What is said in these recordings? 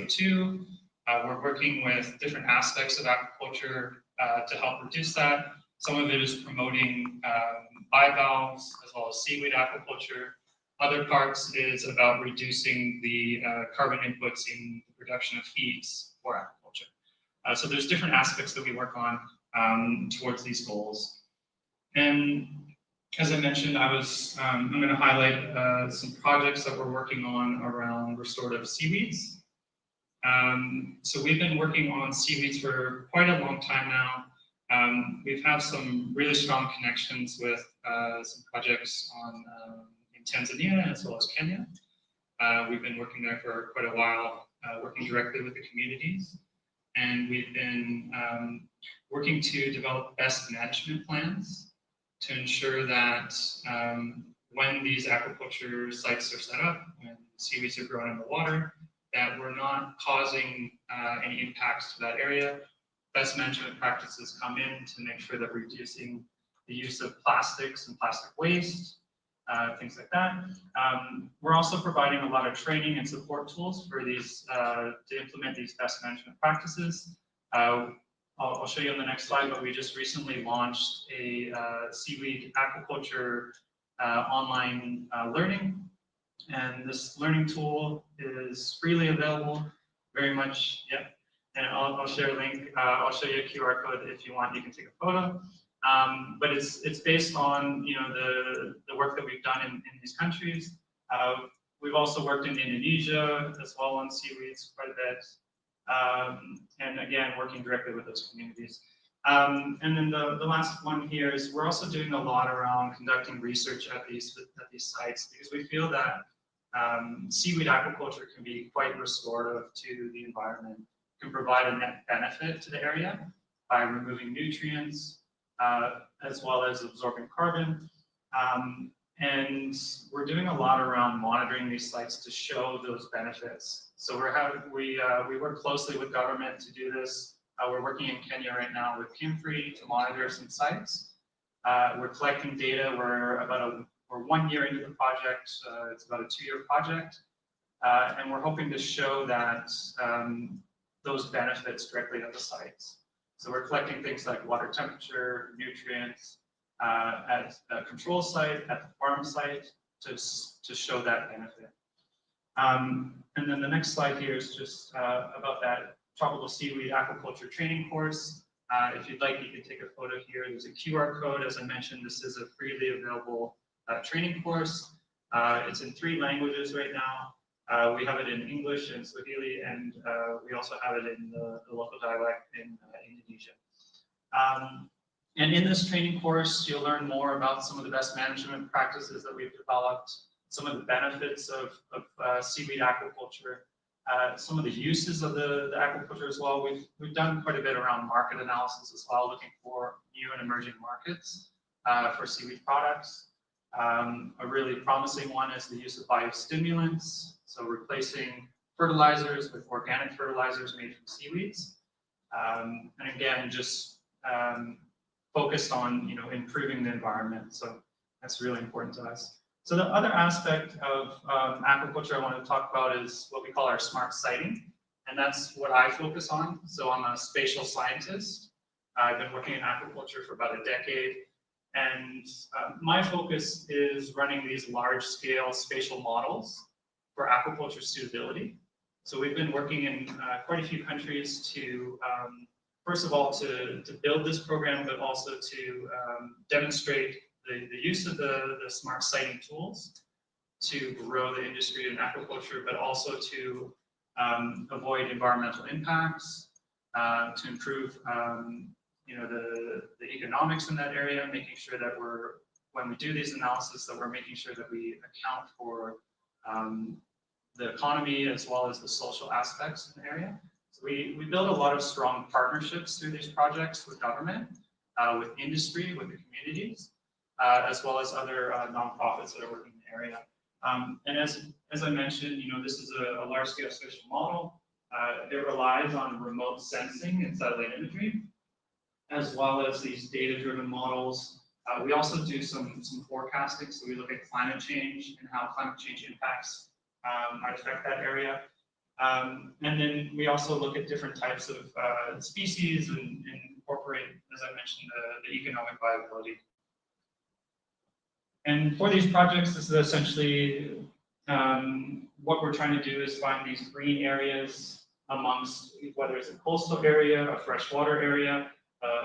CO2. We're working with different aspects of aquaculture to help reduce that. Some of it is promoting bivalves as well as seaweed aquaculture. Other parts is about reducing the carbon inputs in the production of feeds for aquaculture. So there's different aspects that we work on towards these goals. And as I mentioned, I'm going to highlight some projects that we're working on around restorative seaweeds. So we've been working on seaweeds for quite a long time now. We've had some really strong connections with some projects in Tanzania as well as Kenya. We've been working there for quite a while, working directly with the communities. And we've been working to develop best management plans to ensure that when these aquaculture sites are set up, when seaweeds are grown in the water, that we're not causing any impacts to that area. Best management practices come in to make sure that we're reducing the use of plastics and plastic waste, things like that. We're also providing a lot of training and support tools for these to implement these best management practices. I'll show you on the next slide, but we just recently launched a seaweed aquaculture online learning. And this learning tool is freely available, very much, yep. And I'll share a link. I'll show you a QR code if you want. You can take a photo. But it's based on the work that we've done in these countries. We've also worked in Indonesia as well on seaweeds quite a bit. And again, working directly with those communities. And then the last one here is we're also doing a lot around conducting research at these sites, because we feel that seaweed aquaculture can be quite restorative to the environment, can provide a net benefit to the area by removing nutrients, as well as absorbing carbon. And we're doing a lot around monitoring these sites to show those benefits. So we work closely with government to do this. We're working in Kenya right now with Kimfree to monitor some sites. We're collecting data. We're 1 year into the project. It's about a 2-year project. And we're hoping to show that those benefits directly at the sites. So we're collecting things like water temperature, nutrients, at a control site, at the farm site, to show that benefit. And then the next slide here is just about that tropical seaweed aquaculture training course. If you'd like, you can take a photo here. There's a QR code. As I mentioned, this is a freely available training course. It's in 3 languages right now. We have it in English and Swahili, and we also have it in the local dialect in Indonesia. And in this training course, you'll learn more about some of the best management practices that we've developed, some of the benefits of seaweed aquaculture, some of the uses of the aquaculture as well. We've done quite a bit around market analysis as well, looking for new and emerging markets for seaweed products. A really promising one is the use of biostimulants, so replacing fertilizers with organic fertilizers made from seaweeds. And again, just focused on improving the environment. So that's really important to us. So the other aspect of aquaculture I want to talk about is what we call our smart siting, and that's what I focus on. So I'm a spatial scientist. I've been working in aquaculture for about a decade, and my focus is running these large-scale spatial models for aquaculture suitability. So we've been working in quite a few countries to, first of all, to build this program, but also to demonstrate the use of the smart siting tools to grow the industry in aquaculture, but also to avoid environmental impacts, to improve the economics in that area, making sure that when we do these analysis, that we're making sure that we account for the economy as well as the social aspects in the area. So we build a lot of strong partnerships through these projects with government, with industry, with the communities, as well as other nonprofits that are working in the area. And as I mentioned, this is a large-scale spatial model. It relies on remote sensing and satellite imagery, as well as these data-driven models. We also do some forecasting, so we look at climate change and how climate change impacts might affect that area. And then we also look at different types of species and incorporate, as I mentioned, the economic viability. And for these projects, this is essentially what we're trying to do is find these green areas amongst whether it's a coastal area, a freshwater area,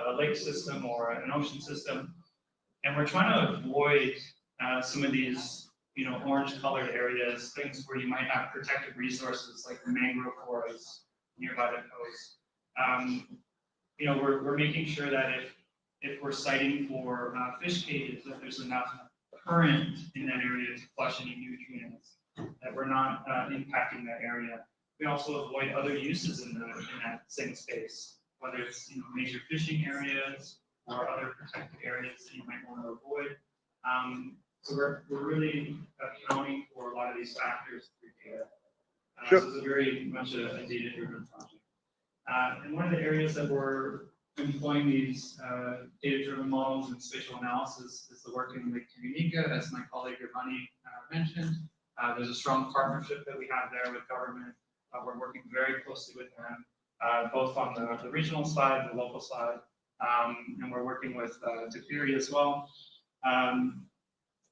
a lake system, or an ocean system. And we're trying to avoid some of these, orange-colored areas, things where you might have protected resources like the mangrove forests nearby the coast. We're making sure that if we're siting for fish cages, that there's enough current in that area to flush any nutrients, that we're not impacting that area. We also avoid other uses in that same space, whether it's major fishing areas or other protected areas that you might want to avoid. So we're really accounting for a lot of these factors through data. Sure. So it's very much a data-driven project. And one of the areas that we're employing these data-driven models and spatial analysis is the work in Lake Tanganyika, as my colleague Giovanni mentioned. There's a strong partnership that we have there with government. We're working very closely with them, both on the regional side, the local side, and we're working with Tafiri as well.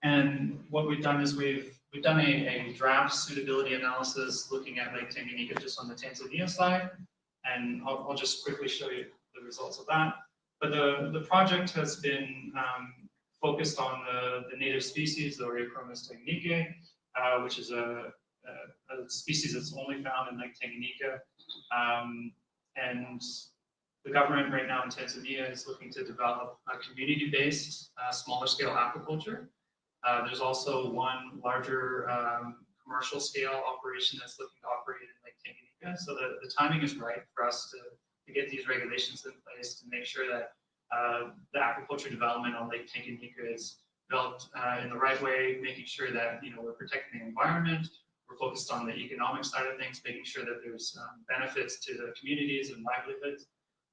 And what we've done is we've done a draft suitability analysis looking at Lake Tanganyika just on the Tanzania side, and I'll just quickly show you the results of that. But the project has been focused on the native species, the Oreochromis tanganyika, which is a species that's only found in Lake Tanganyika. And the government right now in Tanzania is looking to develop a community-based, smaller scale aquaculture. There's also one larger commercial scale operation that's looking to operate in Lake Tanganyika. So the timing is right for us to get these regulations in place to make sure that the aquaculture development on Lake Tanganyika is built in the right way, making sure that we're protecting the environment. We're focused on the economic side of things, making sure that there's benefits to the communities and livelihoods,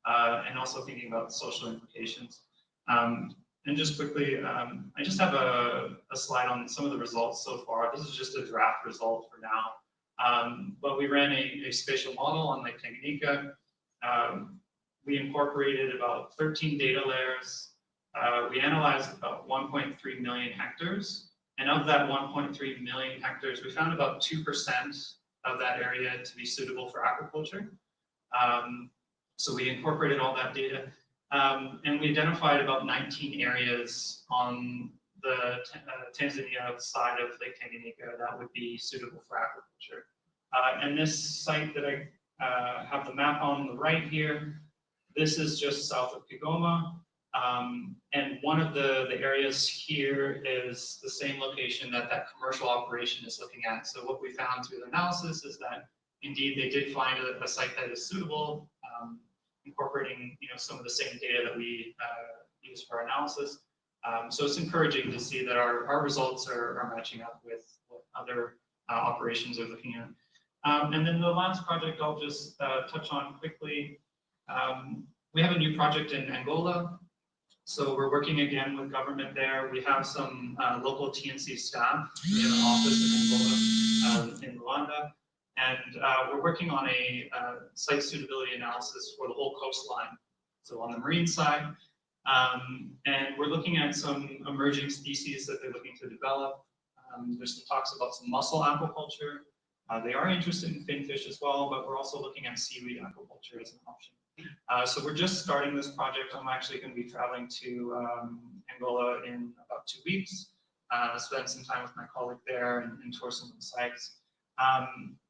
and also thinking about social implications. And just quickly, I just have a slide on some of the results so far. This is just a draft result for now. But we ran a spatial model on Lake Tanganyika. We incorporated about 13 data layers. We analyzed about 1.3 million hectares. And of that 1.3 million hectares, we found about 2% of that area to be suitable for aquaculture. So we incorporated all that data. And we identified about 19 areas on the Tanzania side of Lake Tanganyika that would be suitable for aquaculture. And this site that I have the map on the right here, this is just south of Kigoma. And one of the areas here is the same location that commercial operation is looking at. So what we found through the analysis is that indeed they did find a site that is suitable, incorporating some of the same data that we use for our analysis. So it's encouraging to see that our results are matching up with what other operations are looking at. And then the last project I'll just touch on quickly. We have a new project in Angola. So we're working again with government there. We have some local TNC staff. We have an office in Angola, in Luanda. And we're working on a site suitability analysis for the whole coastline. So on the marine side, and we're looking at some emerging species that they're looking to develop. There's some talks about some mussel aquaculture. They are interested in finfish as well, but we're also looking at seaweed aquaculture as an option. So we're just starting this project. I'm actually going to be traveling to Angola in about 2 weeks, spend some time with my colleague there and tour some of the sites.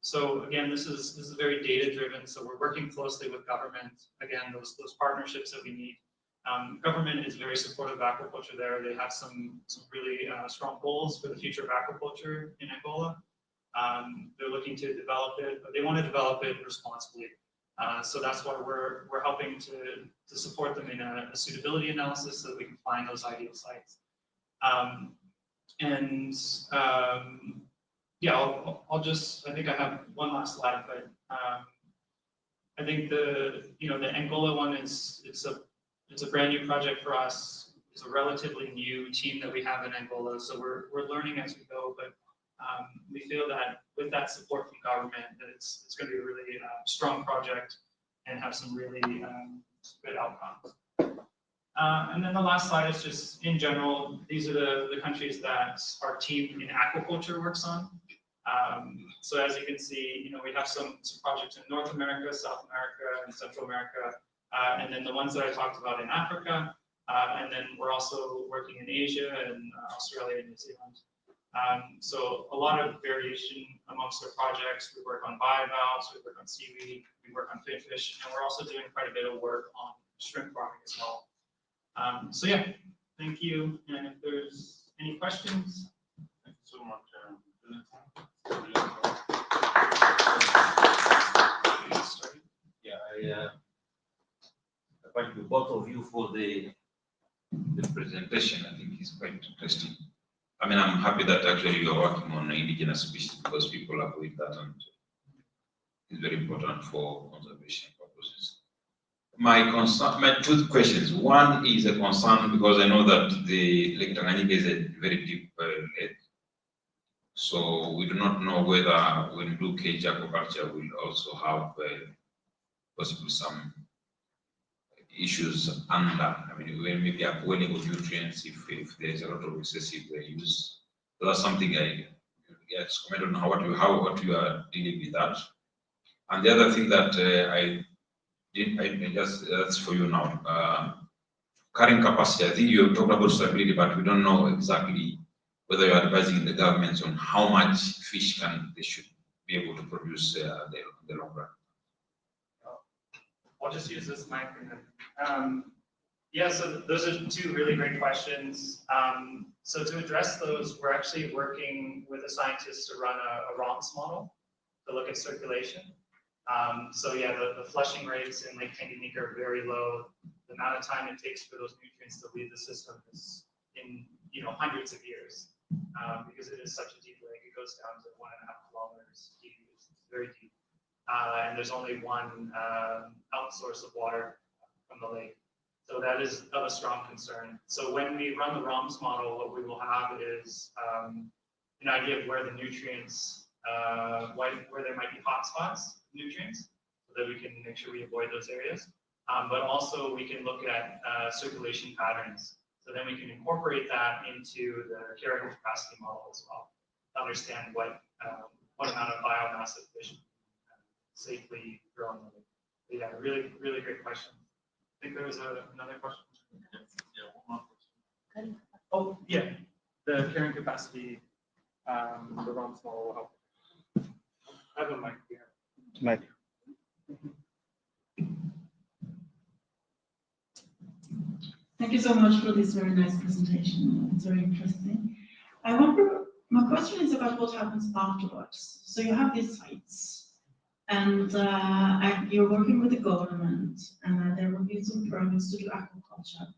So again, this is very data driven. So we're working closely with government. Again, those partnerships that we need. Government is very supportive of aquaculture there. They have some really strong goals for the future of aquaculture in Angola. They're looking to develop it, but they want to develop it responsibly. So that's why we're helping to support them in a suitability analysis so that we can find those ideal sites. Yeah, I'll just, I think I have one last slide, but I think the Angola one it's a brand new project for us. It's a relatively new team that we have in Angola, so we're learning as we go. But We feel that with that support from government, that it's going to be a really strong project and have some really good outcomes. And then the last slide is just in general, these are the countries that our team in aquaculture works on. So as you can see, we have some projects in North America, South America, and Central America, and then the ones that I talked about in Africa, and then we're also working in Asia and Australia and New Zealand. So a lot of variation amongst our projects. We work on bivalves, we work on seaweed, we work on finfish, and we're also doing quite a bit of work on shrimp farming as well. So yeah, thank you. And if there's any questions. Thank you so much. Yeah, I thank you both of you for the presentation. I think it's quite interesting. I mean, I'm happy that actually you are working on indigenous species because people avoid that and it's very important for conservation purposes. My two questions. One is a concern because I know that the Lake Tanganyika is a very deep lake. So we do not know whether when we do cage aquaculture, we'll also have possibly some issues under, I mean, when maybe upwelling of nutrients if there is a lot of excessive use. So that's something I just comment on what you are dealing with that. And the other thing that I just, that's for you now. Carrying capacity, I think you talked about stability, but we don't know exactly whether you're advising the governments on how much fish they should be able to produce in the long run. I'll just use this mic. Yeah, so those are two really great questions. So to address those, we're actually working with a scientist to run a ROMS model to look at circulation. So yeah, the flushing rates in Lake Tanganyika are very low. The amount of time it takes for those nutrients to leave the system is in hundreds of years, because it is such a deep lake. It goes down to 1.5 kilometers deep. It's very deep. And there's only one outsource of water from the lake. So that is of a strong concern. So when we run the ROMS model, what we will have is an idea of where the nutrients, where there might be hotspots, nutrients, so that we can make sure we avoid those areas. But also we can look at circulation patterns. So then we can incorporate that into the carrying capacity model as well, to understand what amount of biomass of fish safely grow in the lake. But yeah, really, really great question. I think there was another question. Yeah, one more question. Oh, yeah, the carrying capacity, the ROMS model will help. I have a mic here. Mic. Thank you so much for this very nice presentation. It's very interesting. My question is about what happens afterwards. So you have these sites, and you're working with the government, and there will be some permits to do aquaculture.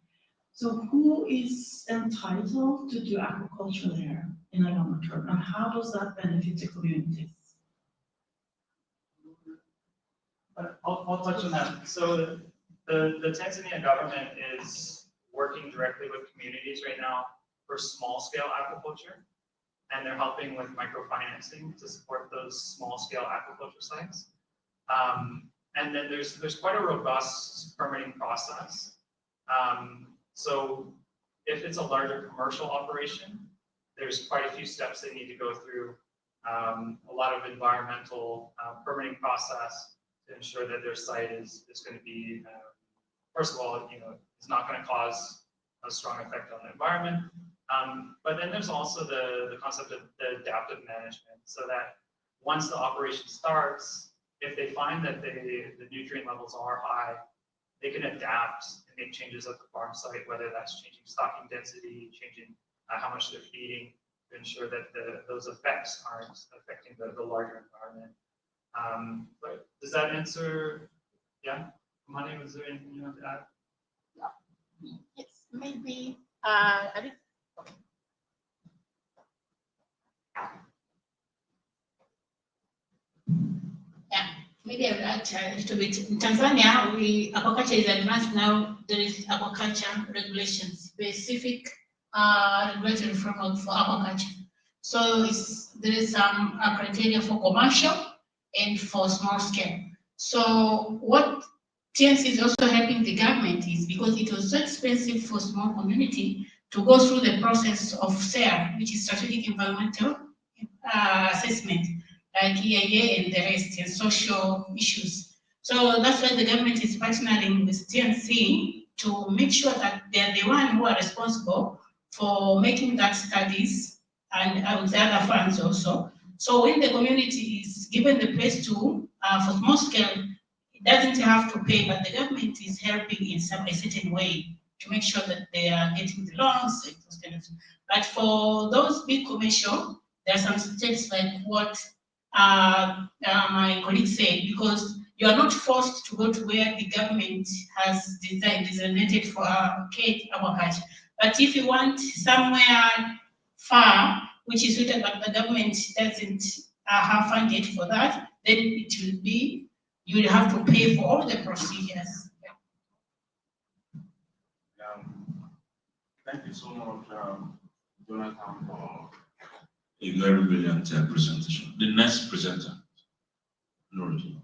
So who is entitled to do aquaculture there in a longer term, and how does that benefit the communities? I'll touch on that. So the Tanzania government is working directly with communities right now for small-scale aquaculture, and they're helping with microfinancing to support those small-scale aquaculture sites. And then there's quite a robust permitting process. So if it's a larger commercial operation, there's quite a few steps they need to go through. A lot of environmental permitting process to ensure that their site is going to be, first of all, it's not going to cause a strong effect on the environment. But then there's also the concept of the adaptive management, so that once the operation starts, if they find that the nutrient levels are high, they can adapt and make changes at the farm site, whether that's changing stocking density, changing how much they're feeding, to ensure that those effects aren't affecting the larger environment. But does that answer? Yeah, Mani, was there anything you want to add? Yes, maybe maybe I would add a little bit. In Tanzania, aquaculture is advanced now. There is aquaculture regulation, specific regulatory framework for aquaculture. So there is some criteria for commercial and for small scale. So what TNC is also helping the government is because it was so expensive for small community to go through the process of SER, which is strategic environmental assessment, like EIA and the rest, and social issues. So that's why the government is partnering with TNC to make sure that they're the one who are responsible for making that studies and with the other funds also. So when the community is given the place to, for small scale, it doesn't have to pay, but the government is helping in a certain way to make sure that they are getting the loans and those kind of things. But for those big commercial, there are some steps like what my colleague said, because you are not forced to go to where the government has designated for aquaculture. But if you want somewhere far, which is suited, but the government doesn't have funded for that, then it will be, you will have to pay for all the procedures. Thank you so much, Jonathan, for A very brilliant presentation. The next presenter, Nurul.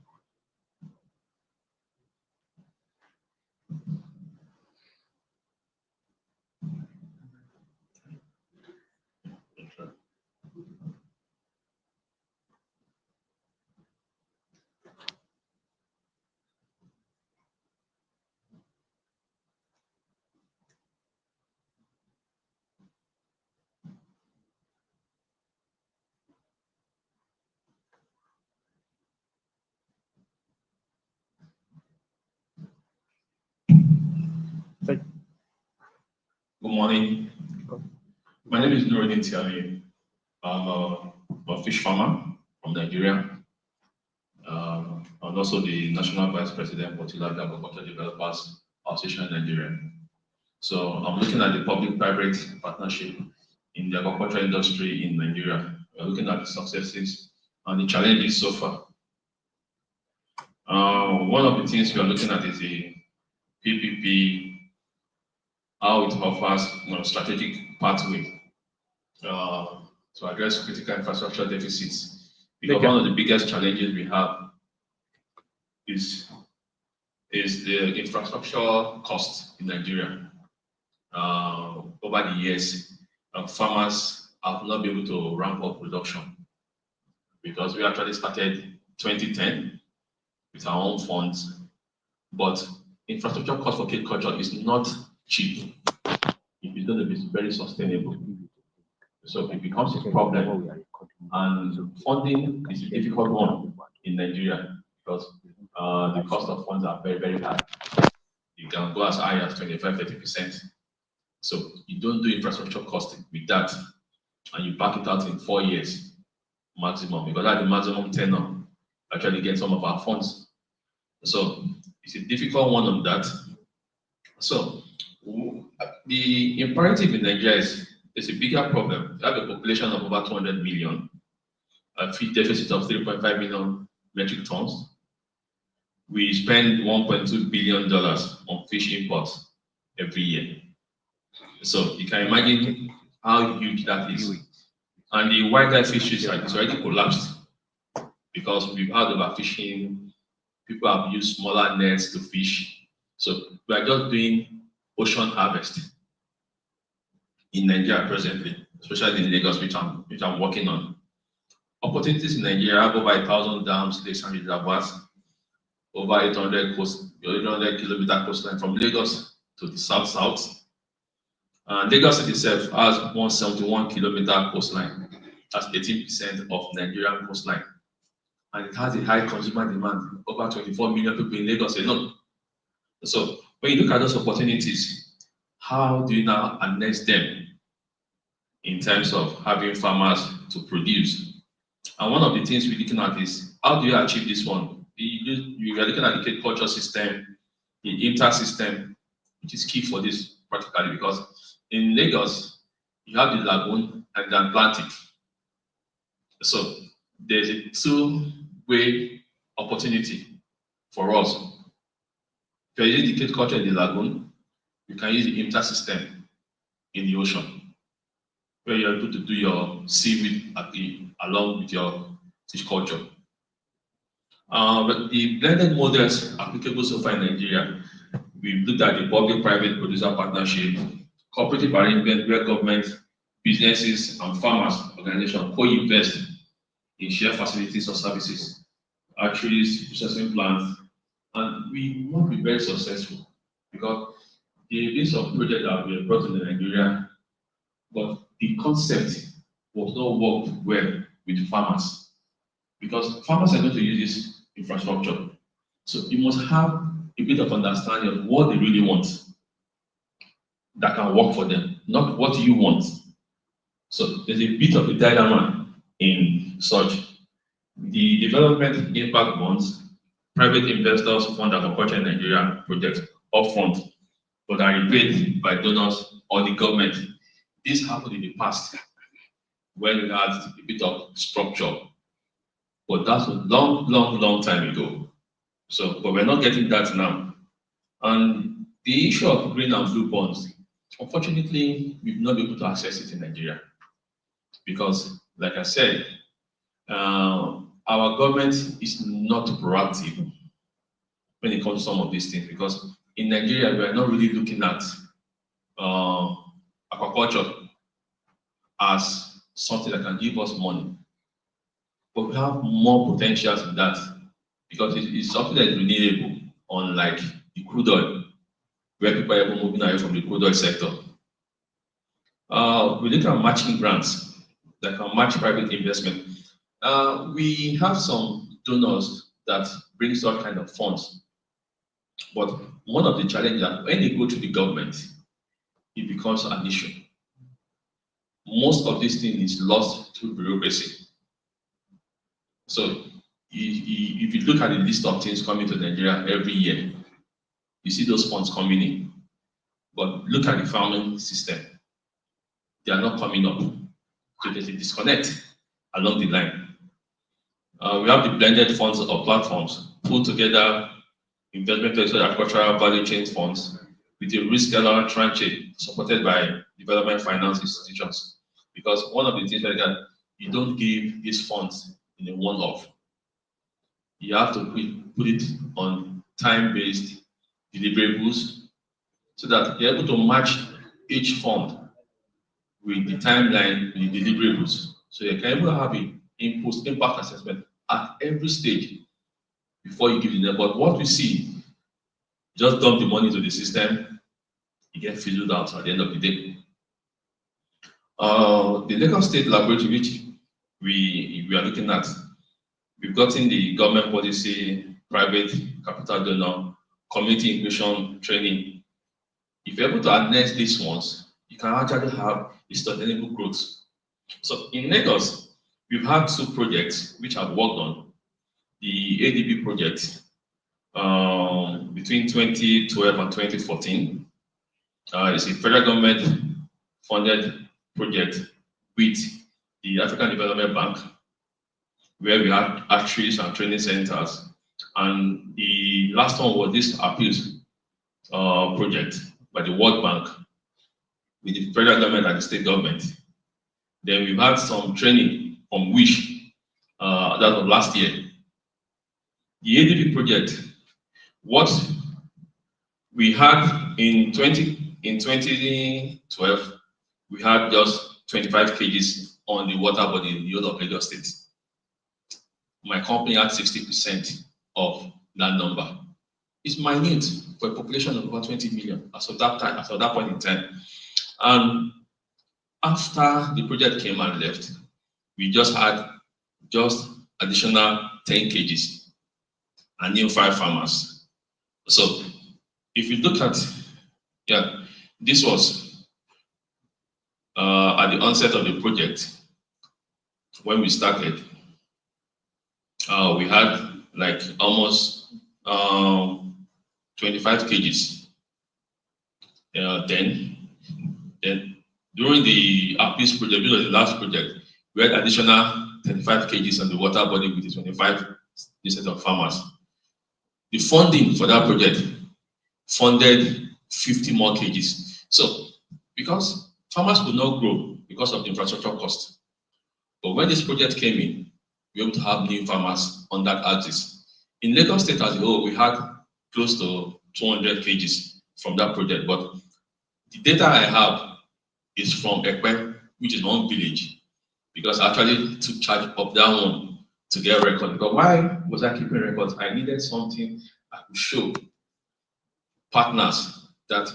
Good morning. My name is Nuruddin Tiali. I'm a fish farmer from Nigeria. I'm also the National Vice President for Tilapia Aquaculture Developers Association in Nigeria. So I'm looking at the public-private partnership in the aquaculture industry in Nigeria. We're looking at the successes and the challenges so far. One of the things we are looking at is the PPP, how it offers strategic pathway to address critical infrastructure deficits. Because one of the biggest challenges we have is the infrastructure cost in Nigeria. Over the years, farmers have not been able to ramp up production because we actually started 2010 with our own funds, but infrastructure cost for aquaculture is not cheap. It is going to be very sustainable. So it becomes a problem, and funding is a difficult one in Nigeria because the cost of funds are very, very high. You can go as high as 25–30%. So you don't do infrastructure cost with that, and you back it out in 4 years maximum, because that's the maximum tenor actually get some of our funds. So it's a difficult one on that. So the imperative in Nigeria is a bigger problem. We have a population of over 200 million, a feed deficit of 3.5 million metric tons. We spend $1.2 billion on fish imports every year. So you can imagine how huge that is. And the wildlife fisheries is already collapsed because we've had overfishing. People have used smaller nets to fish. So we are just doing ocean harvest in Nigeria presently, especially in Lagos, which I'm working on. Opportunities in Nigeria have over 1,000 dams, lakes, and reservoirs, over 800 kilometer coastline from Lagos to the south. Lagos itself has 171 kilometer coastline. That's 18% of Nigerian coastline. And it has a high consumer demand, over 24 million people in Lagos alone. So when you look at those opportunities, how do you now harness them in terms of having farmers to produce? And one of the things we're looking at is, how do you achieve this one? You are looking at the culture system, the inter-system, which is key for this practically, because in Lagos, you have the lagoon and the Atlantic. So there's a two-way opportunity for us. If you're using the culture in the lagoon, you can use the inter-system in the ocean. where you're able to do your seaweed along with your fish culture. But the blended models applicable so far in Nigeria, we've looked at the public-private producer partnership, cooperative arrangement where government, businesses, and farmers organizations co-invest in shared facilities or services, hatcheries, processing plants, and we won't be very successful because there have been some projects that were brought to Nigeria, but the concept was not worked well with farmers because farmers are going to use this infrastructure. So you must have a bit of understanding of what they really want that can work for them, not what you want. So there's a bit of a dilemma in such. The development impact bonds, private investors fund aquaculture in Nigeria projects upfront, but are repaid by donors or the government. This happened in the past when we had a bit of structure, but that's a long time ago. So, but we're not getting that now. And the issue of green and blue bonds, unfortunately, we've not been able to access it in Nigeria because, like I said, our government is not proactive when it comes to some of these things because in Nigeria, we are not really looking at aquaculture as something that can give us money. But we have more potentials in that because it's something that is renewable, unlike the crude oil, where people are moving away from the crude oil sector. We look at matching grants that can match private investment. We have some donors that bring such kind of funds. But one of the challenges that when they go to the government, it becomes an issue. Most of this thing is lost through bureaucracy. So if you look at the list of things coming to Nigeria every year, you see those funds coming in. But look at the farming system. They are not coming up. So there's a disconnect along the line. We have the blended funds or platforms put together investment agricultural value chain funds with a risk-allowed tranche supported by development finance institutions. Because one of the things like that, you don't give these funds in a one-off. You have to put it on time-based deliverables so that you're able to match each fund with the timeline, with the deliverables. So you can able to have an impact assessment at every stage before you give the net. But what we see, just dump the money into the system, you get fizzled out at the end of the day. The Lagos State Laboratory, which we are looking at, we've gotten the government policy, private capital donor, community inclusion training. If you're able to harness these ones, you can actually have a sustainable growth. So in Lagos, we've had two projects which I've worked on. The ADB project between 2012 and 2014. It's a federal government funded project with the African Development Bank, where we had hatcheries and training centers. And the last one was this appeals project by the World Bank with the federal government and the state government. Then we've had some training from WISH, that was last year. The ADB project, what we had in 2012, we had just 25 kgs on the water body in the whole of Lagos State. My company had 60% of that number. It's minute for a population of about 20 million as of that time, as of that point in time. And after the project came and left, we just had additional 10 kgs and new 5 farmers. So if you look at, this was at the onset of the project. When we started, we had like almost 25 kgs. Then during the APIS project, which was the last project, we had additional 35 kgs on the water body with the 25 set of farmers. The funding for that project funded 50 more kgs. So because farmers could not grow, because of the infrastructure cost. But when this project came in, we were able to have new farmers on that axis. In Lagos State as a whole, we had close to 200 kgs from that project. But the data I have is from Ekwe, which is one village, because I actually took charge of that one to get a record. Because why was I keeping records? I needed something I could show partners that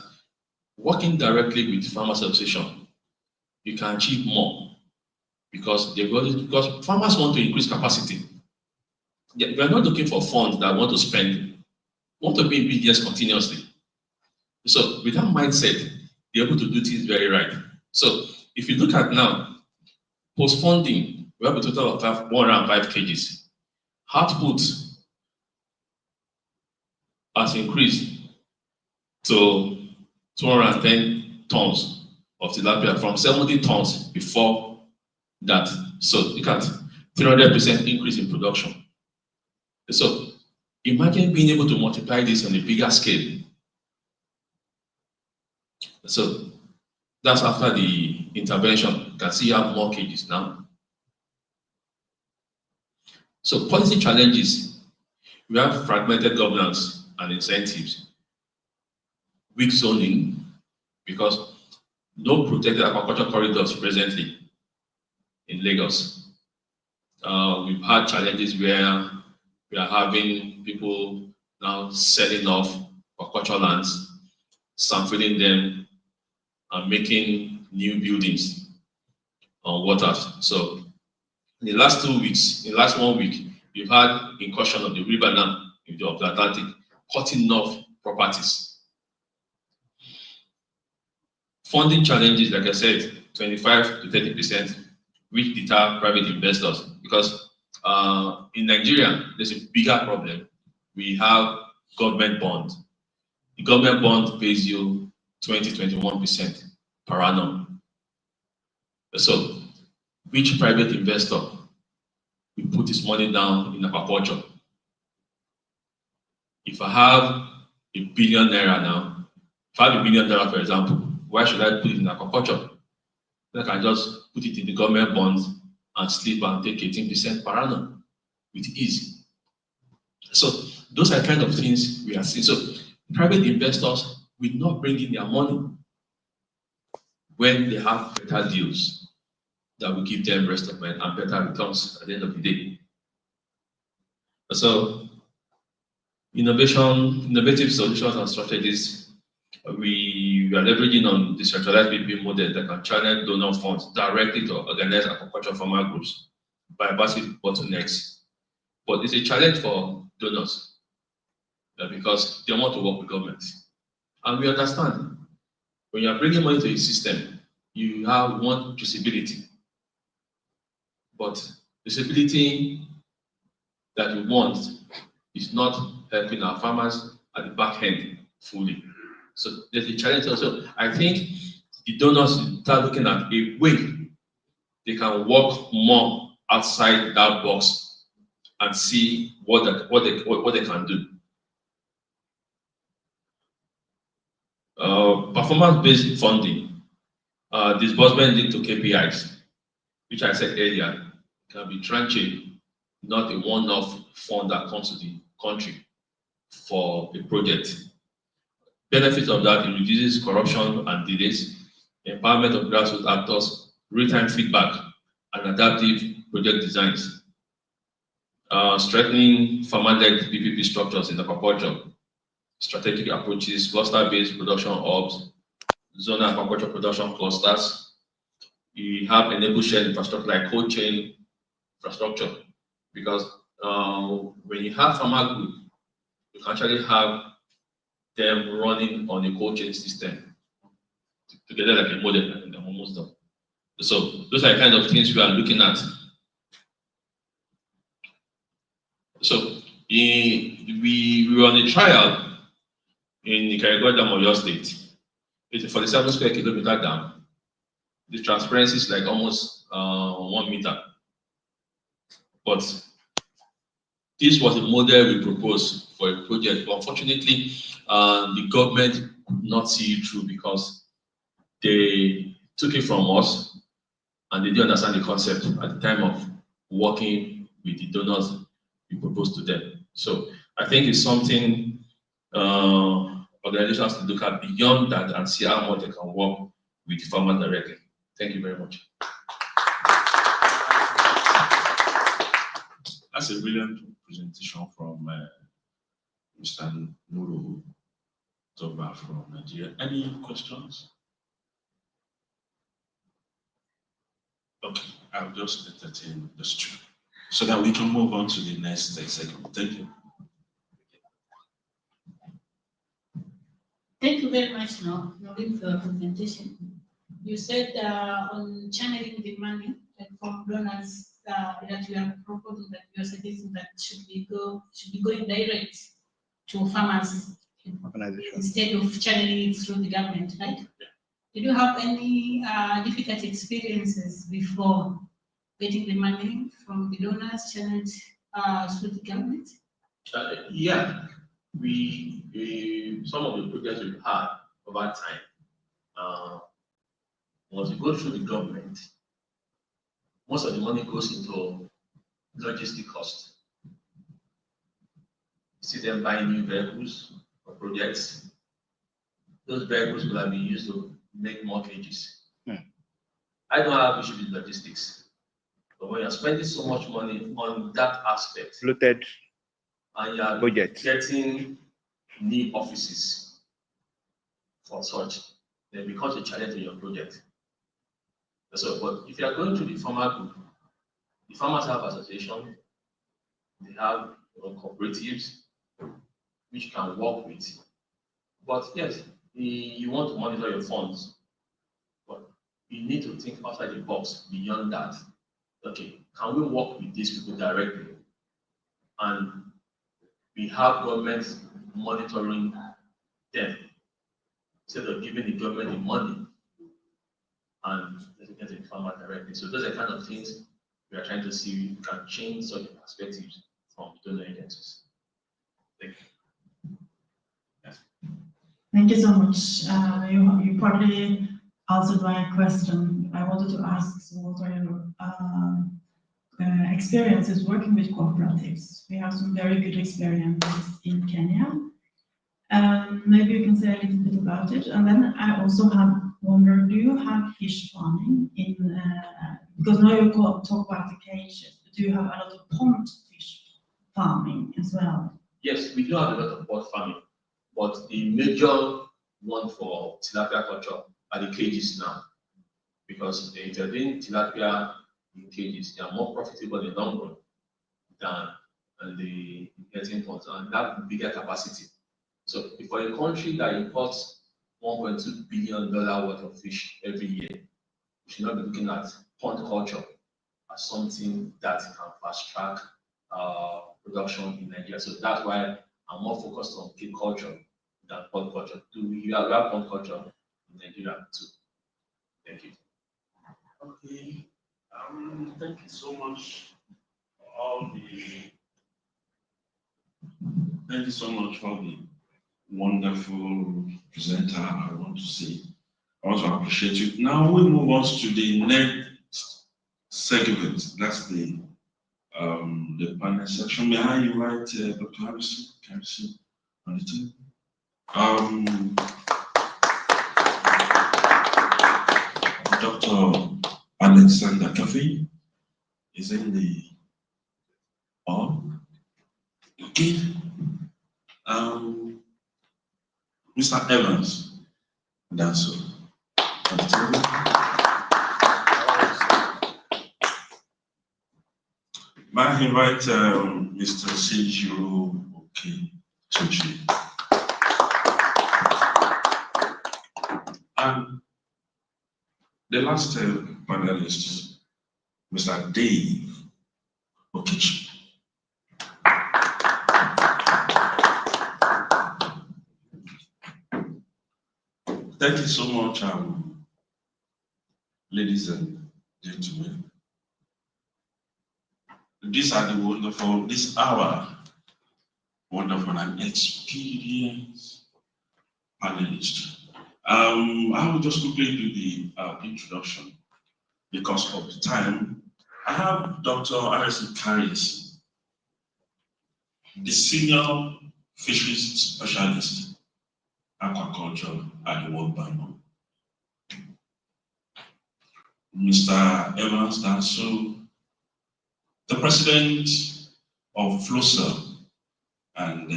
working directly with farmers association, you can achieve more because farmers want to increase capacity. They are not looking for funds that want to spend, want to be in business continuously. So with that mindset, they're able to do things very right. So if you look at now, post-funding, we have a total of 105 kgs. Output has increased to 210 tons of tilapia from 70 tons before that. So look at 300% increase in production. So imagine being able to multiply this on a bigger scale. So that's after the intervention. You can see you have more cages now. So policy challenges, we have fragmented governance and incentives, weak zoning, because no protected aquaculture corridors presently in Lagos. We've had challenges where we are having people now selling off aquaculture lands, sampling them, and making new buildings on waters. So in the last 2 weeks, in the last 1 week, we've had incursion of the river now of the Atlantic, cutting off properties. Funding challenges, like I said, 25 to 30%, which deter private investors. Because in Nigeria, there's a bigger problem. We have government bond. The government bond pays you 20-21% per annum. So, which private investor will put his money down in aquaculture? If I have $1 billion now, if I have $1 billion, for example, why should I put it in aquaculture? I can just put it in the government bonds and sleep and take 18% per annum with ease. So those are kind of things we are seeing. So private investors will not bring in their money when they have better deals that will give them rest of mind and better returns at the end of the day. So innovative solutions and strategies. We are leveraging on decentralized PPP model that can channel donor funds directly to organize aquaculture farmer groups, bypassing bottlenecks. But it's a challenge for donors because they want to work with government. And we understand when you are bringing money to a system, you want traceability. But traceability that you want is not helping our farmers at the back end fully. So there's a challenge also. I think the donors start looking at a way they can work more outside that box and see what they can do. Performance-based funding, disbursement linked to KPIs, which I said earlier, can be tranche, not a one-off fund that comes to the country for a project. Benefits of that, it reduces corruption and delays, empowerment of grassroots actors, real-time feedback, and adaptive project designs. Strengthening farmer-led PPP structures in aquaculture, strategic approaches, cluster-based production hubs, zonal aquaculture production clusters. You have enabled shared infrastructure like cold chain infrastructure, because when you have farmer group, you can actually have them running on a cold chain system together like a model, and they're almost done. So those are the kind of things we are looking at. So we were on a trial in Nicaragua Dam of your state. It's a 47 square kilometer dam. The transparency is like almost 1 meter. But this was a model we proposed for a project. But unfortunately, the government could not see it through because they took it from us and they didn't understand the concept at the time of working with the donors we proposed to them. So I think it's something organizations to look at beyond that and see how much they can work with the farmer directly. Thank you very much. That's a brilliant presentation from Mr. Nuru Toba from Nigeria. Any questions? Okay, I'll just entertain this two so that we can move on to the next segment. Thank you. Thank you very much, Noreen, for your presentation. You said on channeling the money from donors that you are proposing, that you are suggesting that should be going direct to farmers instead of channeling it through the government, right? Did you have any difficult experiences before getting the money from the donors channeled through the government? Yeah, we some of the projects we've had over time, once you go through the government, most of the money goes into logistic cost. You see them buying new vehicles for projects. Those vehicles will have been used to make mortgages. I don't have issue with logistics, but when you're spending so much money on that aspect, Looted and you are budget. getting new offices for such, then it becomes a challenge in your project. So, but if you are going to the farmer group, the farmers have association, they have cooperatives which you can work with. But yes, you want to monitor your funds, but you need to think outside the box beyond that. Okay, can we work with these people directly? And we have government monitoring them instead of giving the government the money and designating the farmer directly. So those are the kind of things we are trying to see if we can change such perspectives from donor agencies. Thank you. Yes. Thank you so much. You partly answered my question. I wanted to ask, so what are your experiences working with cooperatives? We have some very good experiences in Kenya. Maybe you can say a little bit about it. And then I also have wondered, do you have fish farming in, because now you talk about the cages, but do you have a lot of pond fish farming as well? Yes, we do have a lot of pond farming, but the major one for tilapia culture are the cages now. Because if you're doing tilapia in cages, they are more profitable in the long run than the getting ponds, and that bigger capacity. So for a country that imports $1.2 billion worth of fish every year, we should not be looking at pond culture as something that can fast track production in Nigeria. So that's why I'm more focused on cake culture than pond culture. We have pond culture in Nigeria too. Thank you. Okay. Thank you so much for all the. Thank you so much for the wonderful presenter. I want to say, I want to appreciate you. Now we move on to the next segment. That's the panel section. May I invite Dr. Harrison? Can you see on the team? Dr. Alexander Cafe is in the hall. Okay. Mr. Evans, that's all. May I invite Mr. Sejiro Tochi. And the last panelist, Mr. Dave Okichi. Thank you so much, ladies and gentlemen. These are the wonderful, this hour, wonderful and experienced panelists. I will just quickly do the introduction. because of the time, I have Dr. Alison Carries, the senior fisheries specialist, aquaculture at the World Bank. Mr. Evans Danso, the president of FLOSA, and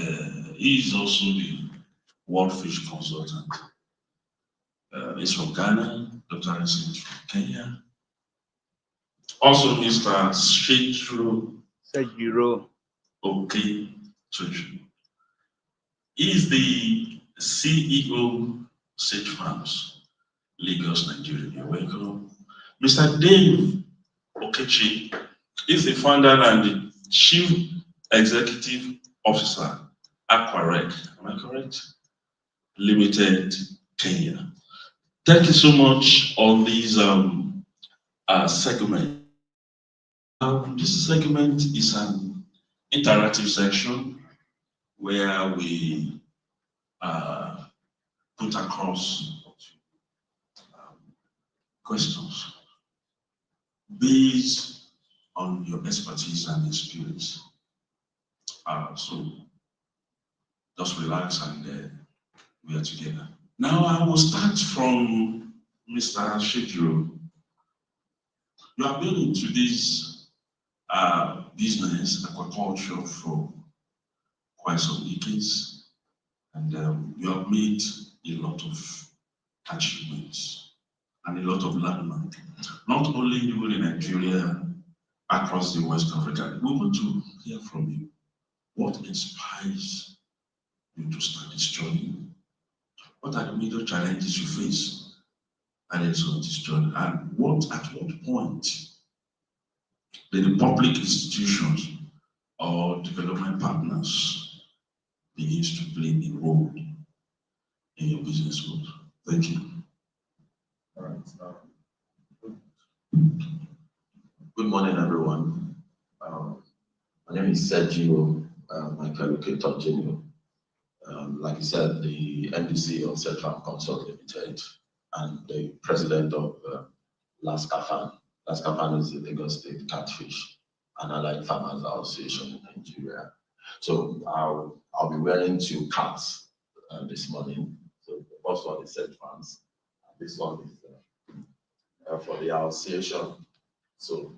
he is also the World Fish Consultant. He's from Ghana, Dr. Alison is from Kenya. Also, Mr. Sejuro Okechuchu. He is the CEO, Sage Farms, Lagos, Nigeria. You're welcome. Mr. Dave Okechi is the founder and the Chief Executive Officer, Aquarec, am I correct? Limited, Kenya. Thank you so much on these segments. This segment is an interactive section where we put across questions based on your expertise and experience. So just relax and we are together. Now I will start from Mr. Shekiro. You have been into this business, aquaculture, for quite some decades, and you have made a lot of achievements and a lot of landmark, not only even in Nigeria, across the West Africa. We want to hear from you. What inspires you to start this journey? What are the major challenges you face and it's on this journey? And at what point did the public institutions or development partners begins to play a role in your business world? Thank you. All right. Good morning, everyone. My name is Sergio Michael Okechuchu. Like you said, the MDC of Central Consult Limited and the president of LASCAFAN. LASCAFAN is the Lagos State Catfish and Allied Farmers Association in Nigeria. So I'll be wearing two caps this morning. So the first one is Set Farms, and this one is for the association. So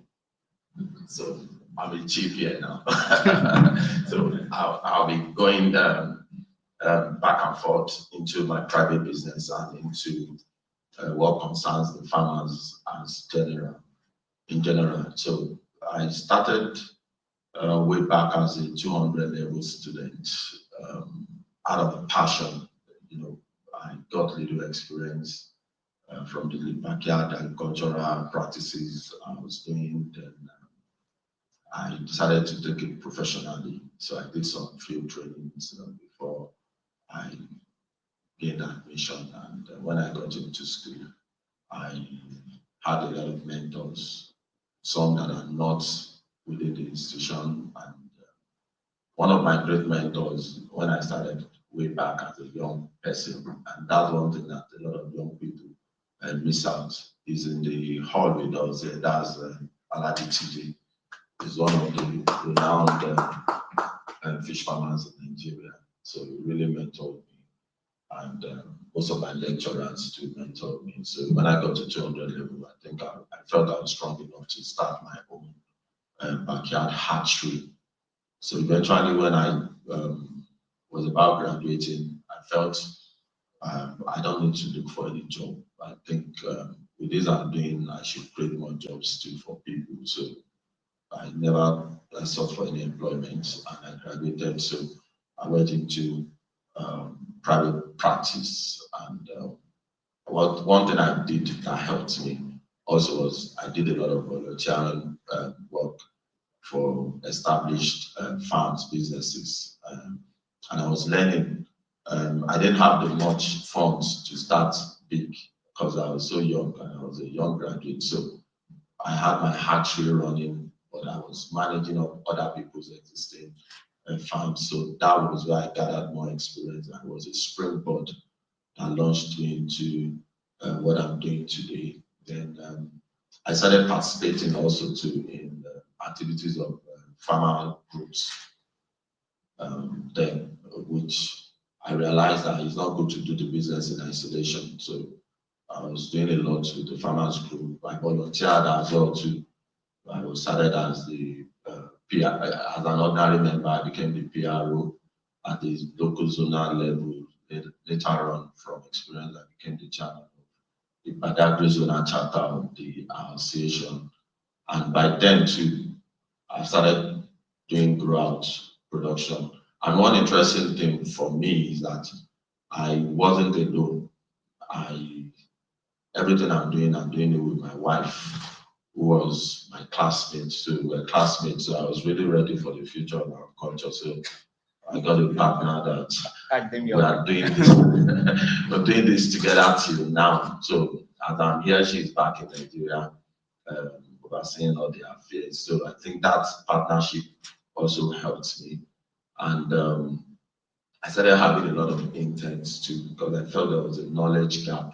I'm a chief here now. So I'll be going back and forth into my private business and into what concerns the farmers in general. So I started way back as a 200 level student out of a passion. You know, I got little experience from the backyard agricultural practices I was doing. Then I decided to take it professionally. So I did some field trainings before I gained admission. And when I got into school, I had a lot of mentors, some that are not within the institution. And one of my great mentors, when I started way back as a young person, and that's one thing that a lot of young people miss out, is in the hall with us. That's Aladi TJ. He's one of the renowned fish farmers in Nigeria. So he really mentored me. And most of my lecturers too mentored me. So when I got to 200 level, I think I felt I was strong enough to start my own backyard hatchery. So eventually when I was about graduating, I felt I don't need to look for any job. I think with this I'm doing, I should create more jobs too for people. So I never sought for any employment, and I graduated. So I went into private practice, and one thing I did that helped me also was I did a lot of volunteering work for established farms, businesses, and I was learning. I didn't have the much funds to start big because I was so young and I was a young graduate. So I had my hatchery running, but I was managing up other people's existing farms. So that was where I gathered more experience. And it was a springboard that launched me into what I'm doing today. Then I started participating also too in activities of farmer groups then, which I realized that it's not good to do the business in isolation. So I was doing a lot with the farmers group. I volunteered as well too. I was started as the PR, as an ordinary member. I became the PRO at the local zonal level. Later on, from experience, I became the chairman of the Badagry zonal chapter of the association. And by then too, I started doing grout production. And one interesting thing for me is that I wasn't alone. Everything I'm doing it with my wife, who was my classmate. So we were classmates. So I was really ready for the future of our culture. So I got a partner that we are doing this. We're doing this together till now. So as I'm here, she's back in Nigeria, overseeing all the affairs. So I think that partnership also helped me. And I started having a lot of interns too, because I felt there was a knowledge gap.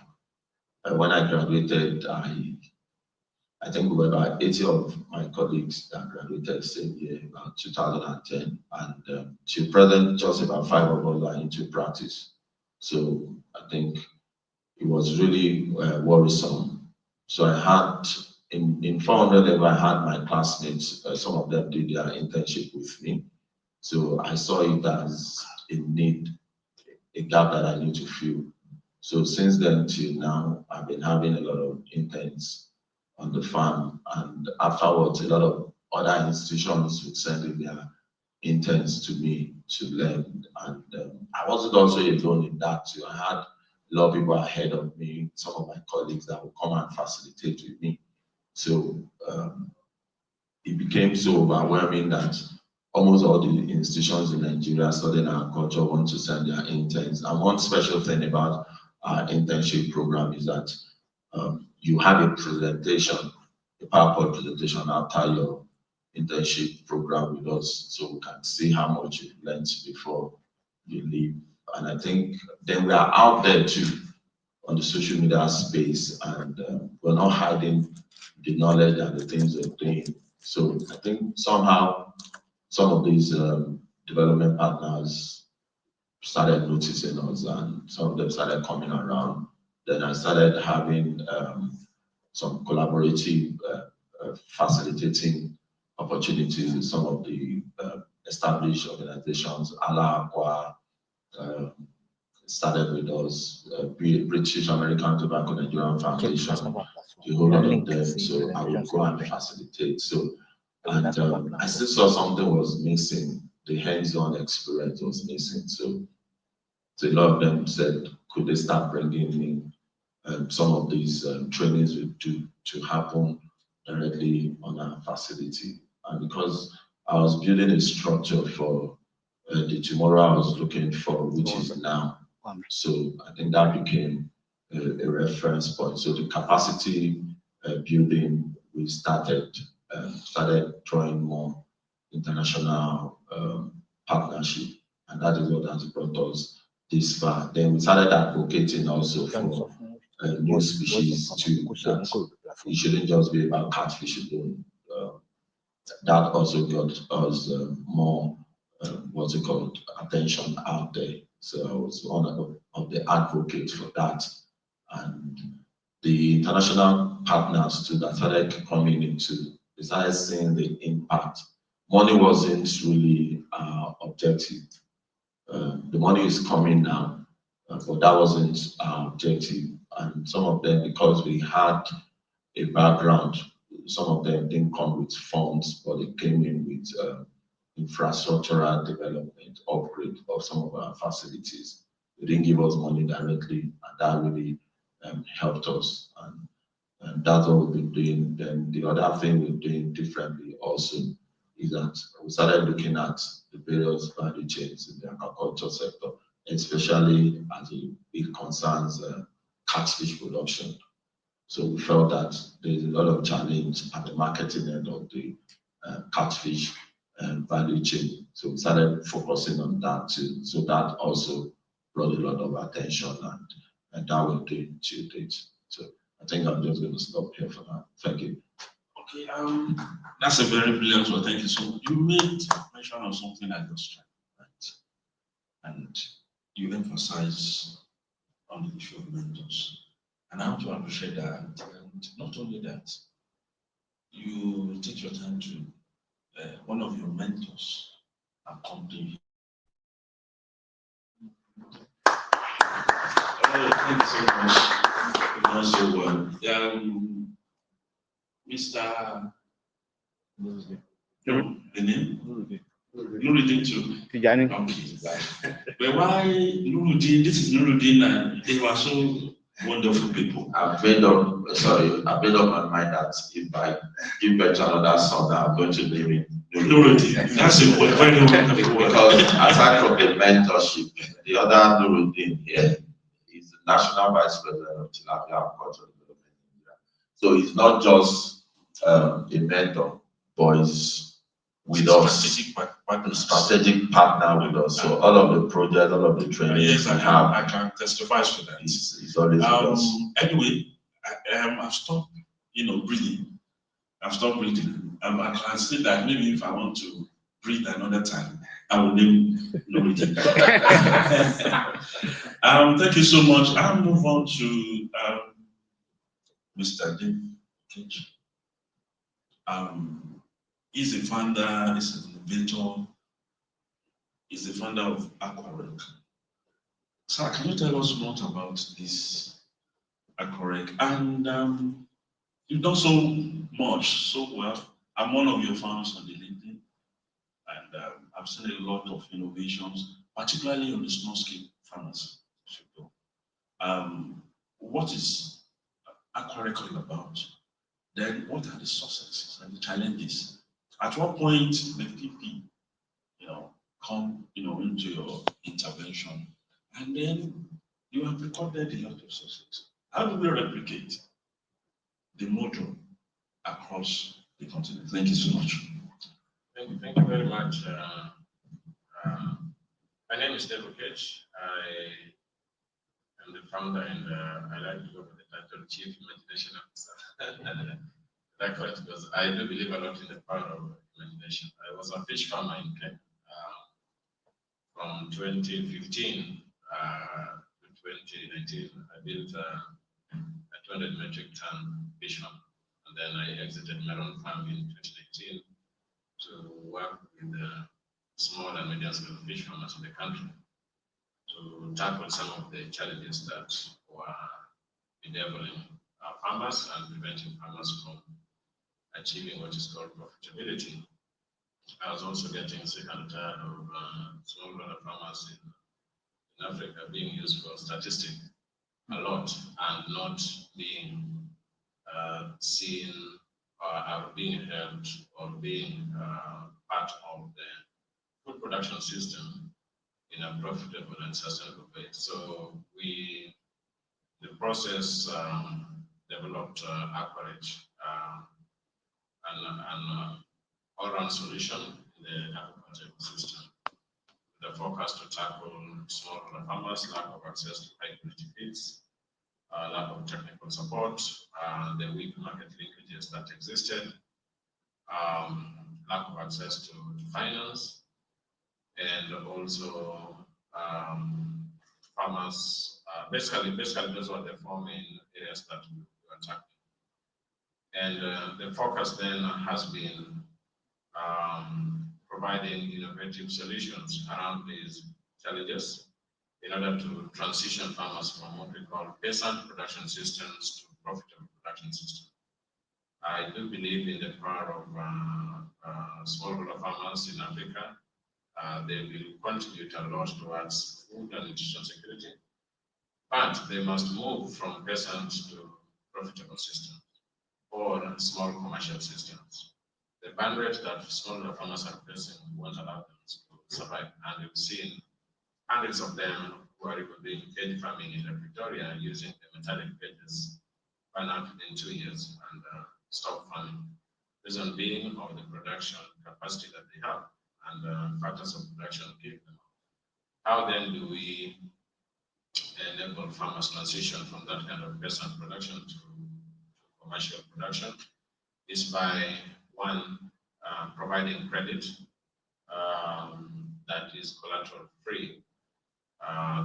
When I graduated, I think we were about 80 of my colleagues that graduated same year, about 2010. And till present, just about 5 of us are into practice. So I think it was really worrisome. So I had, in 400 level, I had my classmates, some of them did their internship with me. So I saw it as a need, a gap that I need to fill. So since then till now, I've been having a lot of interns on the farm, and afterwards, a lot of other institutions would send in their interns to me to learn. And I wasn't also alone in that too. I had a lot of people ahead of me, some of my colleagues that would come and facilitate with me. So it became so overwhelming that almost all the institutions in Nigeria studying agriculture want to send their interns. And one special thing about our internship program is that you have a presentation, a PowerPoint presentation after your internship program with us, so we can see how much you've learned before you leave. And I think then we are out there too on the social media space, and we're not hiding the knowledge and the things we're doing. So I think somehow some of these development partners started noticing us, and some of them started coming around. Then I started having some collaborative facilitating opportunities with some of the established organizations. Aqua started with us, British American Tobacco Nigerian Foundation, a whole lot of them. So I would go and facilitate. So, and I still saw something was missing. The hands-on experience was missing. So a lot of them said, could they start bringing in some of these trainings to happen directly on our facility. And because I was building a structure for the tomorrow I was looking for, which is now. So I think that became a reference point. So the capacity building, we started drawing more international partnership, and that is what has brought us this far. Then we started advocating also for new species too, that it shouldn't just be about catfish alone. That also got us more, what's it called, attention out there. So I was one of the advocates for that. And the international partners too that started coming into, they started seeing the impact. Money wasn't really our objective. The money is coming now, but that wasn't our objective. And some of them, because we had a background, some of them didn't come with funds, but they came in with infrastructural development, upgrade of some of our facilities. They didn't give us money directly, and that really helped us. And that's what we've been doing. Then the other thing we're doing differently also is that we started looking at the various value chains in the aquaculture sector, especially as it concerns catfish production. So we felt that there's a lot of challenge at the marketing end of the catfish value chain. So we started focusing on that too. So that also brought a lot of attention, and that we're doing to date. So I think I'm just going to stop here for now. Thank you. Okay, that's a very brilliant one. Thank you so much. You made mention of something like the strength, right? And you emphasize on the issue of mentors. And I want to appreciate that. And not only that, you take your time to one of your mentors accompany you. Thank you so much. You've done so well. Mr. The name? Nuruddin too. Tijani. Okay. But why Nuruddin? This is Nuruddin, and they were so wonderful people. I've made up my mind that if I give birth to another son, I'm going to name him Nuruddin. That's a very wonderful word. Because aside from the mentorship, the other Nuruddin here is the National Vice President of Tilapia Aquaculture Development in India. So he's not just a mentor, but he's with us, strategic partner with us. So all of the projects, all of the training Yes, I can testify to that. It's always with us. Anyway, I've stopped, breathing. I've stopped breathing. I can say that maybe if I want to breathe another time, I will name Nuruddin. Thank you so much. I'll move on to Mr. Dave Kechi. He's a founder, he's an innovator, he's the founder of Aquaculture. Sir, can you tell us more about this Aquaculture? And you've done so much, so well. I'm one of your founders on the LinkedIn, and I've seen a lot of innovations, particularly on the small scale farmers sector. What is Aquaculture about? Then what are the successes and the challenges? At what point the PP, come, into your intervention, and then you have recorded a lot of success. How do we replicate the model across the continent? Thank you so much. Thank you very much. My name is Dave Kechi. I am the founder, and I like to go for the title Chief Imagination Officer. Likewise, because I do believe a lot in the power of imagination. I was a fish farmer in Kenya from 2015 to 2019. I built a 200 metric ton fish farm, and then I exited my own farm in 2019 to work with small and medium scale fish farmers in the country to tackle some of the challenges that were bedeviling farmers and preventing farmers from achieving what is called profitability. I was also getting sick and tired of smallholder farmers in Africa being used for statistics a lot and not being seen or being helped or being part of the food production system in a profitable and sustainable way. So the process developed Aquaculture, an all-round solution in the aquaculture system, with a focus to tackle smallholder farmers, lack of access to high-quality feeds, lack of technical support, the weak market linkages that existed, lack of access to finance, and also farmers. Basically, those were the four main areas that we were tackling. And the focus then has been providing innovative solutions around these challenges in order to transition farmers from what we call peasant production systems to profitable production systems. I do believe in the power of smallholder farmers in Africa. They will contribute a lot towards food and nutrition security, but they must move from peasant to profitable systems or small commercial systems. The bandwidth that smallholder farmers are facing won't allow them to survive, and we've seen hundreds of them who are even doing cage farming in Victoria using the metallic cages burn out within 2 years and stop farming. Reason being of the production capacity that they have and factors of production keep them out. How then do we enable farmers transition from that kind of peasant production to commercial production is by one, providing credit that is collateral free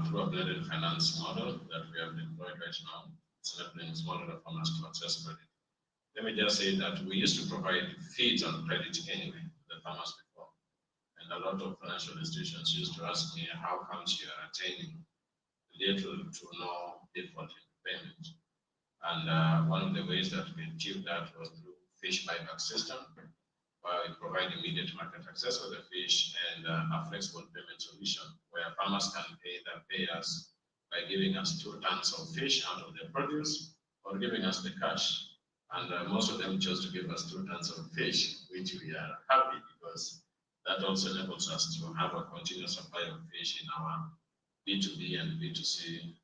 through a blended finance model that we have deployed right now. It's enabling smaller farmers to access credit. Let me just say that we used to provide feeds on credit anyway to the farmers before. And a lot of financial institutions used to ask me, how comes you are attaining little to no default in payment? And one of the ways that we achieved that was through fish buyback system, where we provide immediate market access for the fish and a flexible payment solution where farmers can either pay us by giving us 2 tons of fish out of their produce or giving us the cash. And most of them chose to give us 2 tons of fish, which we are happy because that also enables us to have a continuous supply of fish in our B2B and B2C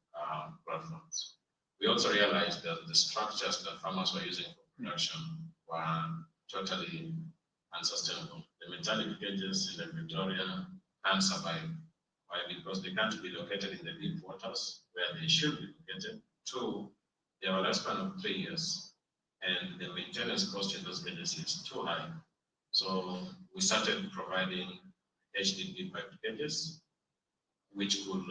platforms. We also realized that the structures that farmers were using for production were totally unsustainable. The metallic cages in the Victoria can't survive. Why? Because they can't be located in the deep waters where they should be located. 2, they have a lifespan of 3 years, and the maintenance cost in those cages is too high. So we started providing HDP pipe cages, which would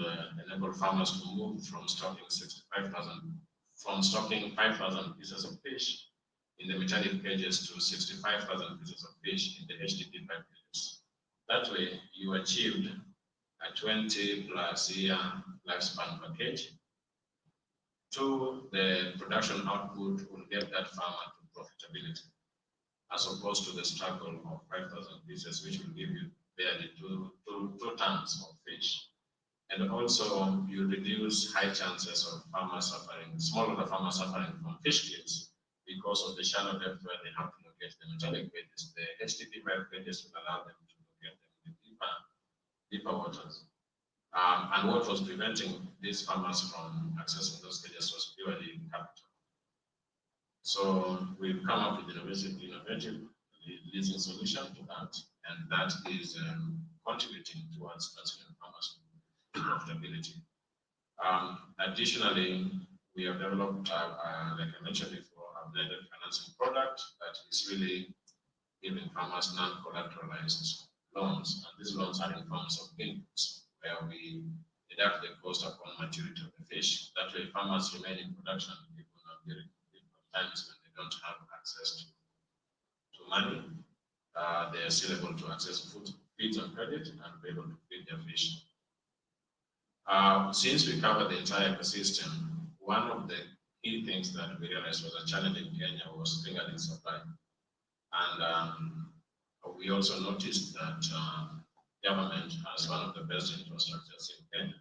enable farmers to move from stocking 5,000 pieces of fish in the metallic cages to 65,000 pieces of fish in the HDP pipe cages. That way, you achieved a 20+ year lifespan per cage. 2, the production output will get that farmer to profitability, as opposed to the struggle of 5,000 pieces, which will give you barely two tons of fish. And also, you reduce high chances of farmers suffering, smallholder farmers suffering from fish kills because of the shallow depth where they have to locate the metallic cages. The HDP pipe cages will allow them to locate them in deeper waters. And what was preventing these farmers from accessing those cages was purely capital. So we've come up with an innovative leasing solution to that, and that is contributing towards considering farmers to profitability. Additionally, we have developed, like I mentioned before, a blended financing product that is really giving farmers non-collateralized loans, and these loans are in forms of inputs, where we deduct the cost upon maturity of the fish. That way, farmers remain in production even during times when they don't have access to money. They are still able to access feeds on credit and be able to feed their fish. Since we cover the entire ecosystem, one of the key things that we realized was a challenge in Kenya was fingerling supply. And we also noticed that government has one of the best infrastructures in Kenya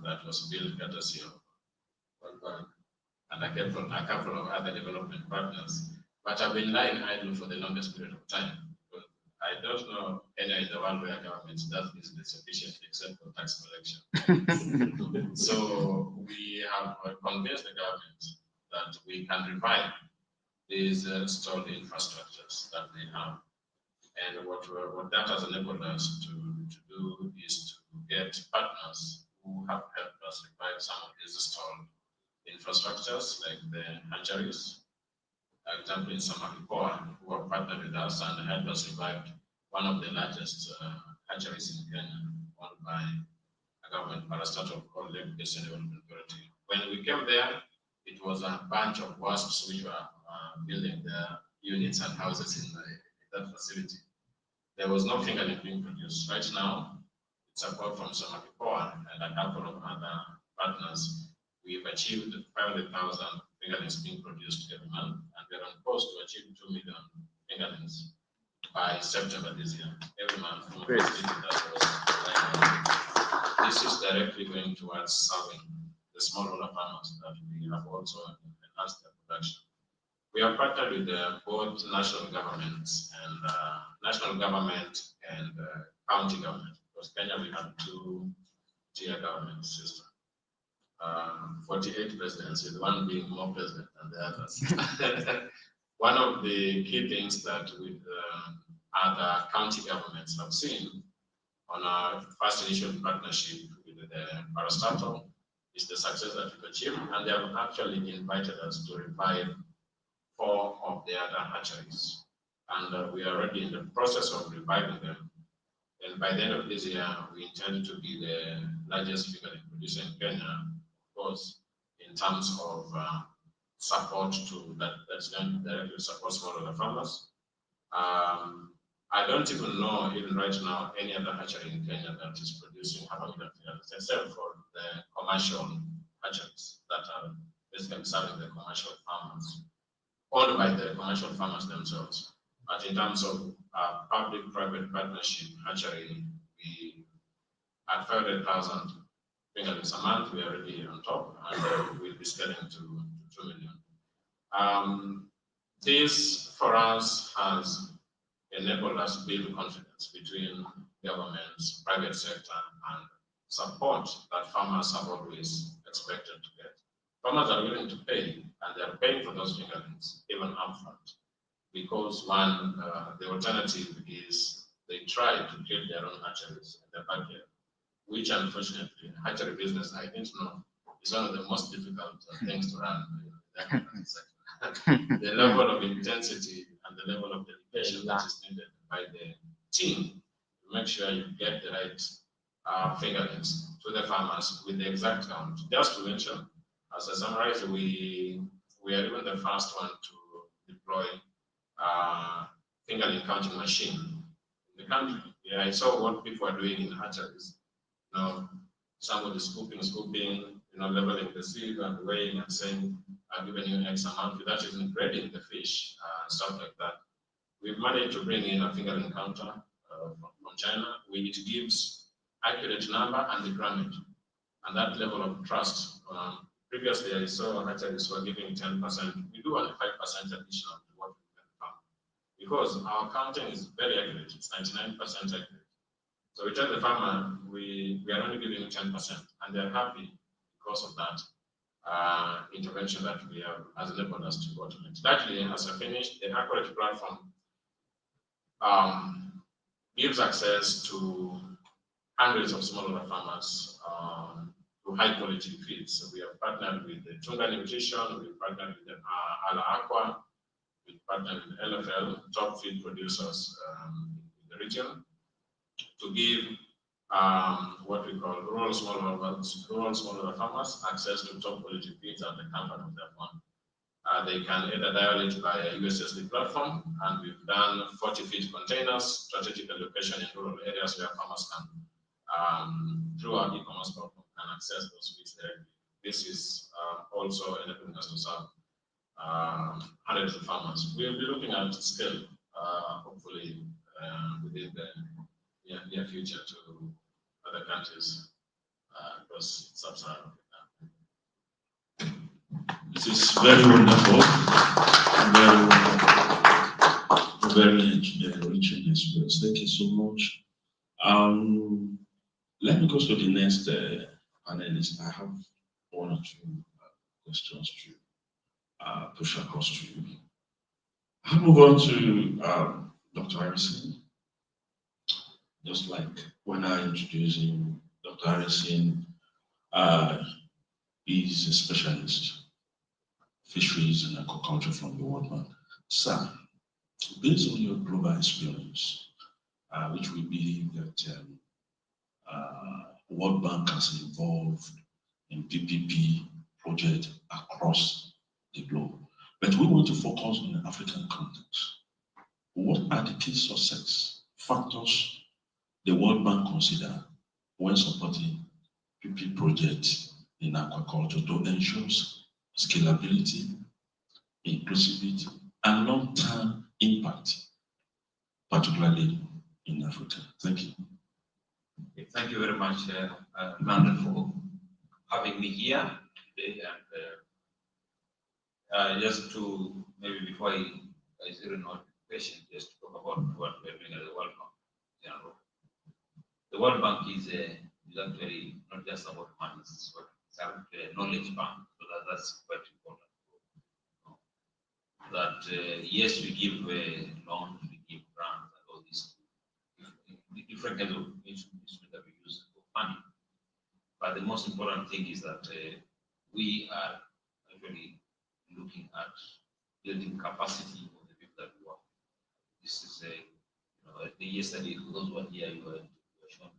that was built courtesy of World Bank and a couple of other development partners. But I've been lying idle for the longest period of time. I don't know Kenya in the world where government does business efficiently except for tax collection. So we have convinced the government that we can revive these stalled infrastructures that they have. And what that has enabled us to do is to get partners who have helped us revive some of these stalled infrastructures, like the hatcheries. For example, in Samakipoa, who have partnered with us and helped us revive one of the largest hatcheries in Kenya, owned by a government parastatal called Lake Basin Development Authority. When we came there, it was a bunch of wasps which were building their units and houses in that facility. There was no fingerling being produced. Right now, it's support from Samakipoa and a couple of other partners. We've achieved 500,000 fingerlings being produced every month, and we're on course to achieve 2 million fingerlings by September this year, every month. This is directly going towards serving the smallholder farmers that we have also enhanced their production. We are partnered with both national governments and county government, because Kenya we have 2-tier government system. 48 presidents, with one being more president than the others. One of the key things that with other county governments have seen on our first initial partnership with the parastatal is the success that we've achieved, and they have actually invited us to revive 4 of the other hatcheries. And we are already in the process of reviving them. And by the end of this year, we intend to be the largest fingerling producer in Kenya, of course, in terms of support to that's going to directly support smallholder farmers. I don't even know, even right now, any other hatchery in Kenya that is producing 500,000 fingerlings, except for the commercial hatcheries that are basically serving the commercial farmers, owned by the commercial farmers themselves. But in terms of public-private partnership hatchery, we at 500,000 fingerlings a month, we are already on top, and we'll be scaling to 2 million. This, for us, has enabled us to build confidence between governments, private sector, and support that farmers have always expected to get. Farmers are willing to pay, and they are paying for those fingerlings, even upfront, because one, the alternative is they try to build their own hatcheries in their backyard, which unfortunately, hatchery business, I didn't know, is one of the most difficult things to run in the agriculture sector. The level of intensity and the level of dedication that is needed by the team to make sure you get the right fingerlings to the farmers with the exact count. Just to mention, as I summarize, we are even the first one to deploy fingerling counting machine in the country. Yeah, I saw what people are doing in hatcheries. You know, somebody scooping, leveling the sieve and weighing and saying, I've given you X amount without even grading the fish, stuff like that. We've managed to bring in a fingerling counter from China, which gives accurate number and the grammage, and that level of trust. Previously, I saw hatcheries were giving 10%. We do only 5% additional to what we can farm, because our counting is very accurate. It's 99% accurate. So we tell the farmer we are only giving 10%, and they're happy because of that intervention that we have has enabled us to automate. Actually, as I finished, the Aquaculture platform gives access to hundreds of smallholder farmers to high quality feeds. So we have partnered with the Tunga Nutrition, we've partnered with the Ala Aqua, we've partnered with LFL, top feed producers in the region, to give what we call rural smallholder farmers access to top quality feeds at the comfort of their farm. They can either dial it by a USSD platform, and we've done 40 feet containers, strategic location in rural areas where farmers can, through our e-commerce platform, can access those feeds directly. This is also enabling us to serve hundreds of farmers. We'll be looking at scale, hopefully, within the near future to other countries across sub-Saharan Africa. This is very wonderful, very rich in experience. Thank you so much. Let me go to the next panelist. I have one or two questions to push across to you. I'll move on to Dr. Harrison. Just like when I introduced him, Dr. Harrison is a specialist fisheries and aquaculture from the World Bank. Sir, based on your global experience, which we believe that World Bank has involved in PPP projects across the globe, but we want to focus on the African context. What are the key success factors the World Bank consider when supporting PP projects in aquaculture to ensure scalability, inclusivity, and long-term impact, particularly in Africa? Thank you. Thank you very much, London, for having me here today. And just to, maybe before I zero in on the question, just to talk about what we're doing at the World Bank in general. The World Bank is actually not just about money, it's a knowledge bank, so that's quite important. That yes, we give loans, we give grants, and all these different kinds of instruments that we use for money. But the most important thing is that we are actually looking at building capacity of the people that we work with. This is a, the yesterday, for those who are here, you were shown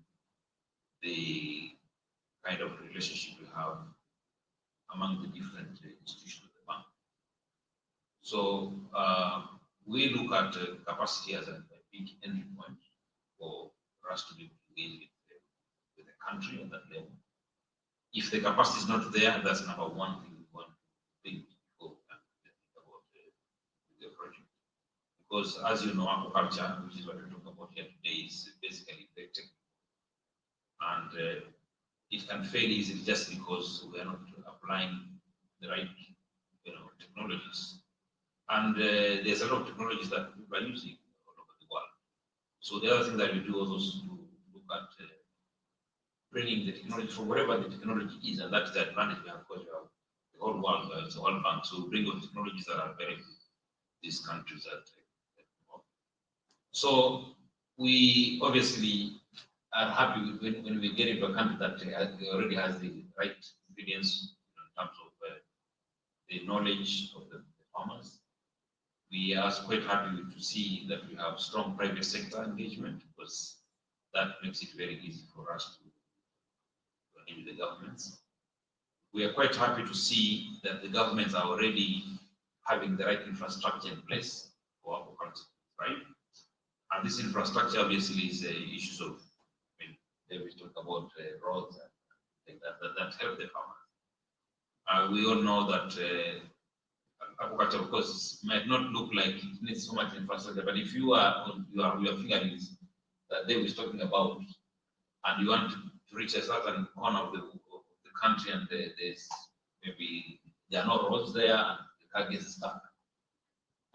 the kind of relationship we have among the different institutions of the bank. So we look at capacity as a big entry point for us to be able to engage with the country at that level. If the capacity is not there, that's number one thing we want to think before we can think about the project. Because as you know, aquaculture, which is what we're talking about here today, is basically very technical. And it can fail easily just because we are not applying the right technologies. And there's a lot of technologies that people are using all over the world. So the other thing that we do also is to look at bringing the technology from wherever the technology is, and that's the advantage we have, because we have the whole world, it's a world bank, so bring those technologies that are very good these countries that so we obviously are happy when we get into a country that already has the right ingredients in terms of the knowledge of the farmers. We are quite happy to see that we have strong private sector engagement, because that makes it very easy for us to engage with the governments. We are quite happy to see that the governments are already having the right infrastructure in place for aquaculture, right? And this infrastructure obviously is issues of, we talk about roads and that help the farmers. We all know that aquaculture, of course, might not look like it needs so much infrastructure, but if you are on your figurines that they were talking about, and you want to reach a certain corner of the country, and there's maybe there are no roads there, and the car gets stuck,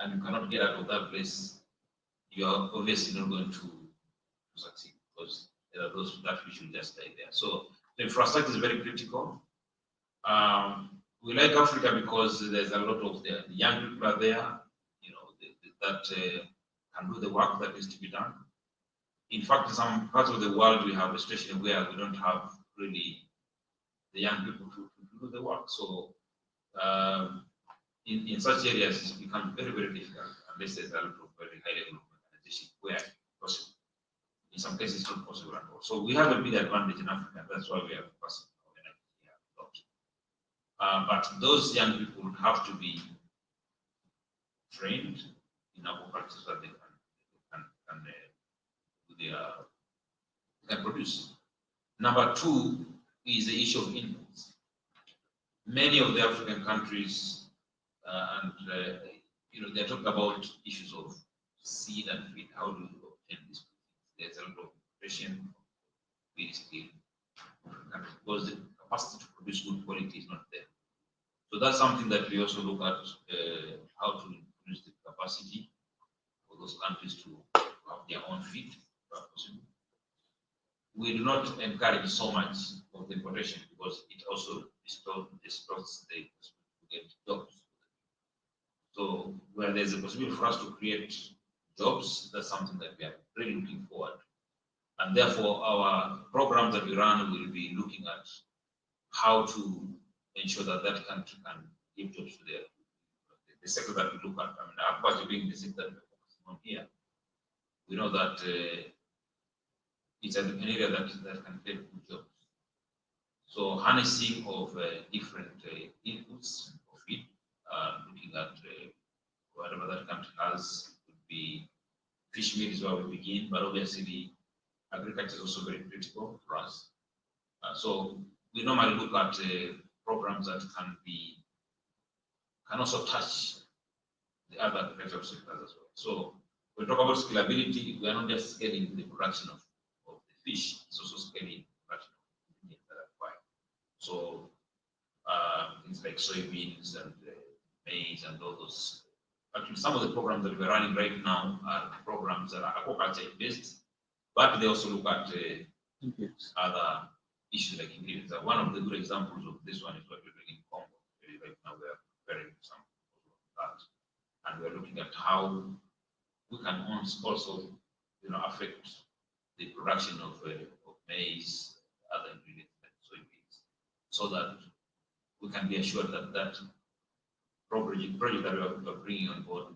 and you cannot get out of that place, you are obviously not going to succeed, because there are those that we should just stay there. So the infrastructure is very critical. We like Africa because there's a lot of the young people are there, that can do the work that needs to be done. In fact, in some parts of the world, we have a situation where we don't have really the young people to do the work. So in such areas, it becomes very, very difficult unless there's a lot of very high level of organization where possible. In some cases, it's not possible at all. So we have a big advantage in Africa. That's why we have possible. But those young people have to be trained in aquaculture so that they can produce. Number two is the issue of inputs. Many of the African countries, they're talking about issues of seed and feed. How do you obtain this? There's a lot of pressure, feed skill, because the capacity to produce good quality is not there. So that's something that we also look at, how to increase the capacity for those countries to have their own feed. We do not encourage so much of the importation, because it also distorts the possibility to get jobs. So where there's a possibility for us to create jobs, that's something that we are really looking forward to. And therefore, our programs that we run will be looking at how to ensure that that country can give jobs to the sector that we look at. I mean, aquaculture being the sector that we're focusing on here, we know that it's an area that can create good jobs. So harnessing of different inputs of feed, looking at whatever that country has, would be fish meat is where we begin, but obviously agriculture is also very critical for us. So we normally look at programs that can also touch the other agricultural sectors as well. So when we talk about scalability, we are not just scaling the production of the fish, it's also scaling the production of ingredients that are required. So things like soybeans and maize and all those. Actually, some of the programs that we're running right now are programs that are aquaculture based, but they also look at other issues like ingredients. One of the good examples of this one is what we're doing in Congo. Right now we're preparing some of that, and we're looking at how we can also affect the production of maize, other ingredients like soybeans, so that we can be assured that project that we are bringing on board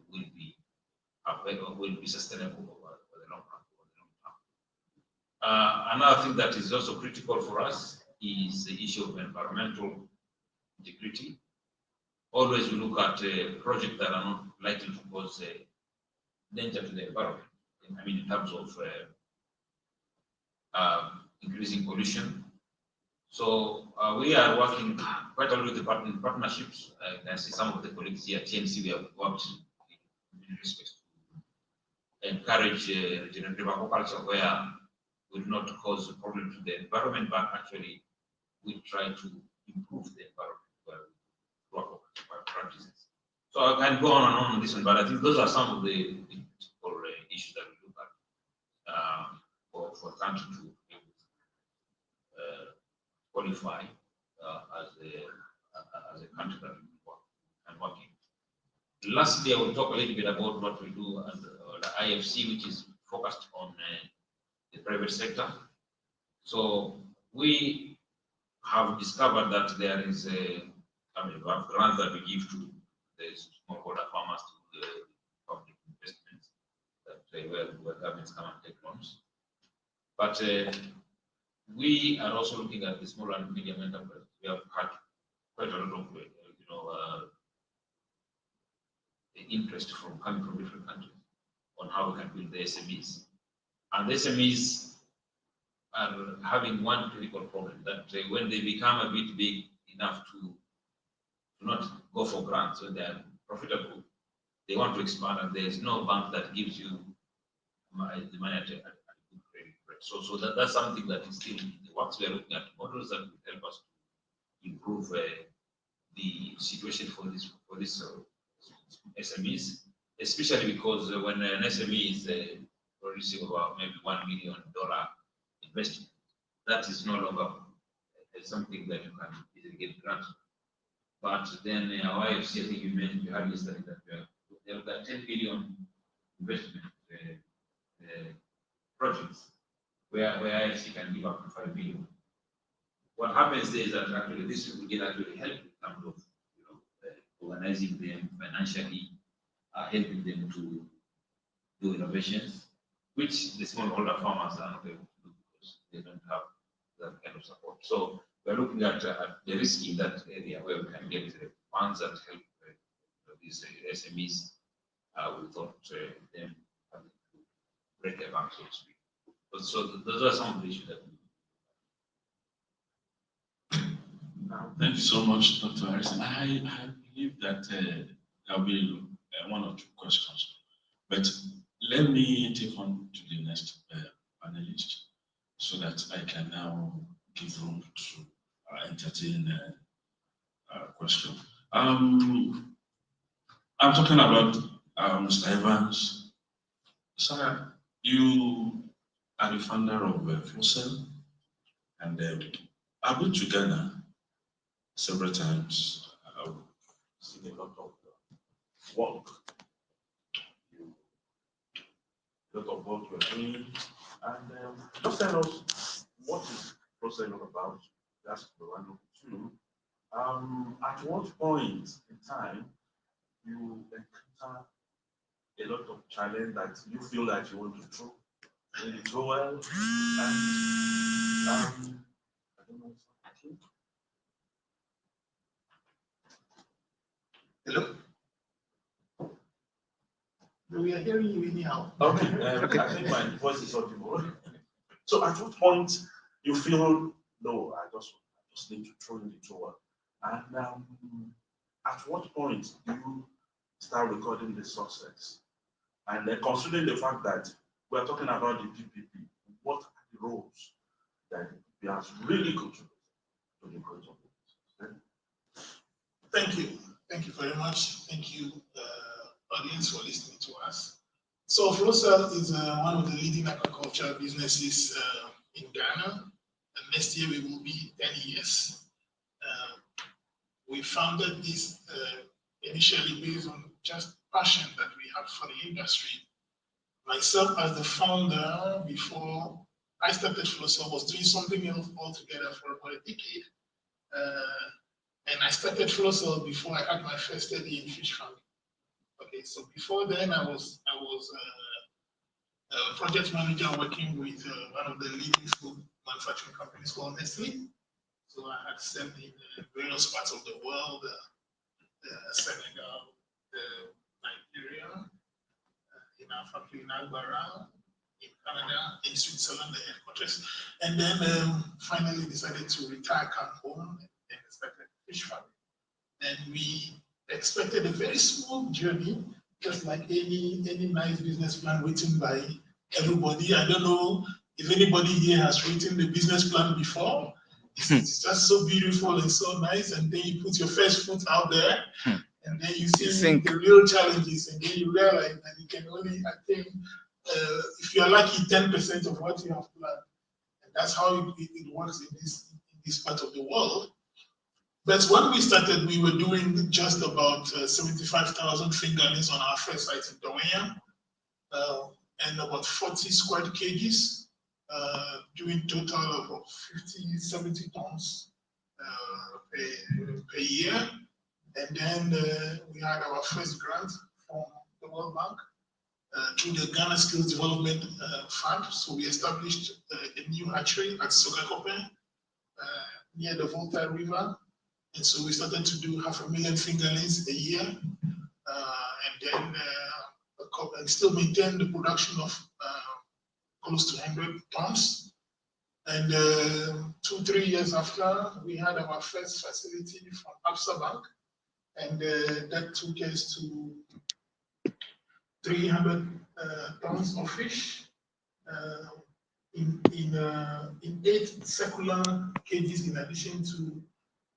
will be sustainable over the long run. Another thing that is also critical for us is the issue of environmental integrity. Always we look at projects that are not likely to cause danger to the environment. I mean, in terms of increasing pollution. So we are working quite a lot with the partnerships. I can see some of the colleagues here at TNC, we have worked in respect to encourage regenerative aquaculture where we do not cause a problem to the environment, but actually we try to improve the environment through aquaculture practices. So I can go on and on this one, but I think those are some of the critical issues that we look at for the country to qualify as a country that we can work in. Lastly, I will talk a little bit about what we do at the IFC, which is focused on the private sector. So we have discovered that there is grants that we give to the smallholder farmers to the public investments that where governments come and take loans. But we are also looking at the small and medium enterprises. We have had quite a lot of the interest coming from different countries on how we can build the SMEs. And the SMEs are having one critical problem, that when they become a bit big enough to not go for grants, when they are profitable, they want to expand, and there is no bank that gives you the money at a good credit rate. So that's something that is still in the works. We are looking at models that will help us to improve the situation for this SMEs, especially because when an SME is producing about maybe $1 million investment, that is no longer something that you can easily get grants. But then our IFC, I think you mentioned, you had yesterday that we have got 10 billion investment projects where IFC can give up to 5 billion. What happens there is that actually this will get actually help in terms of organizing them financially, helping them to do innovations, which the smallholder farmers are not able to do because they don't have that kind of support. So we're looking at the risk in that area where we can get funds that help these SMEs without them having to break their bank, so to speak. So those are some of the issues that Thank you so much, Dr. Harrison. I believe that there will be one or two questions, but let me take on to the next panelist so that I can now give room to entertain a question. I'm talking about Mr. Evans. Sir, you are the founder of Flowcell, and I've been to Ghana several times. I've seen a lot of work. A lot of work you're doing, and just tell us what is Flowcell all about. That's the one. Two. At what point in time you encounter a lot of challenge that you feel that you want to throw, and you throw well, and I don't know. Hello? We are hearing you anyhow. Okay, I think my voice is audible. So at what point you feel, no, I just need to throw in the towel? And at what point do you start recording the success? And considering the fact that we are talking about the PPP, what are the roles that we have really contributed to the growth of the business? Thank you. Thank you very much. Thank you, audience, for listening to us. So Flowcell is one of the leading aquaculture businesses in Ghana. And next year we will be 10 years. We founded this initially based on just passion that we have for the industry. Myself as the founder, before I started Flowcell, was doing something else altogether for about a decade. And I I started Flowcell before I had my first study in fish farming. Okay, so before then I was a project manager working with one of the leading food manufacturing companies called Nestle. So I had served in various parts of the world, Senegal, Nigeria, in our factory in Agbara, in Canada, in Switzerland, the headquarters, and then finally decided to retire, come home, and started fish farming. And we expected a very smooth journey, just like any nice business plan written by everybody. I don't know if anybody here has written the business plan before. It's just so beautiful and so nice, and then you put your first foot out there, and then you see the real challenges, and then you realize that you can only attain, if you are lucky, 10% of what you have planned. And that's how it works in this part of the world. But when we started, we were doing just about 75,000 fingerlings on our first site in Dawaya, and about 40 square kgs, doing total of about 50, 70 tons per year. And then we had our first grant from the World Bank through the Ghana Skills Development Fund. So we established a new hatchery at Sogakope near the Volta River. And so we started to do 500,000 fingerlings a year, and then and still maintain the production of close to 100 tons. And 2-3 years after, we had our first facility from Absa Bank, and that took us to 300 tons of fish in 8 circular cages, in addition to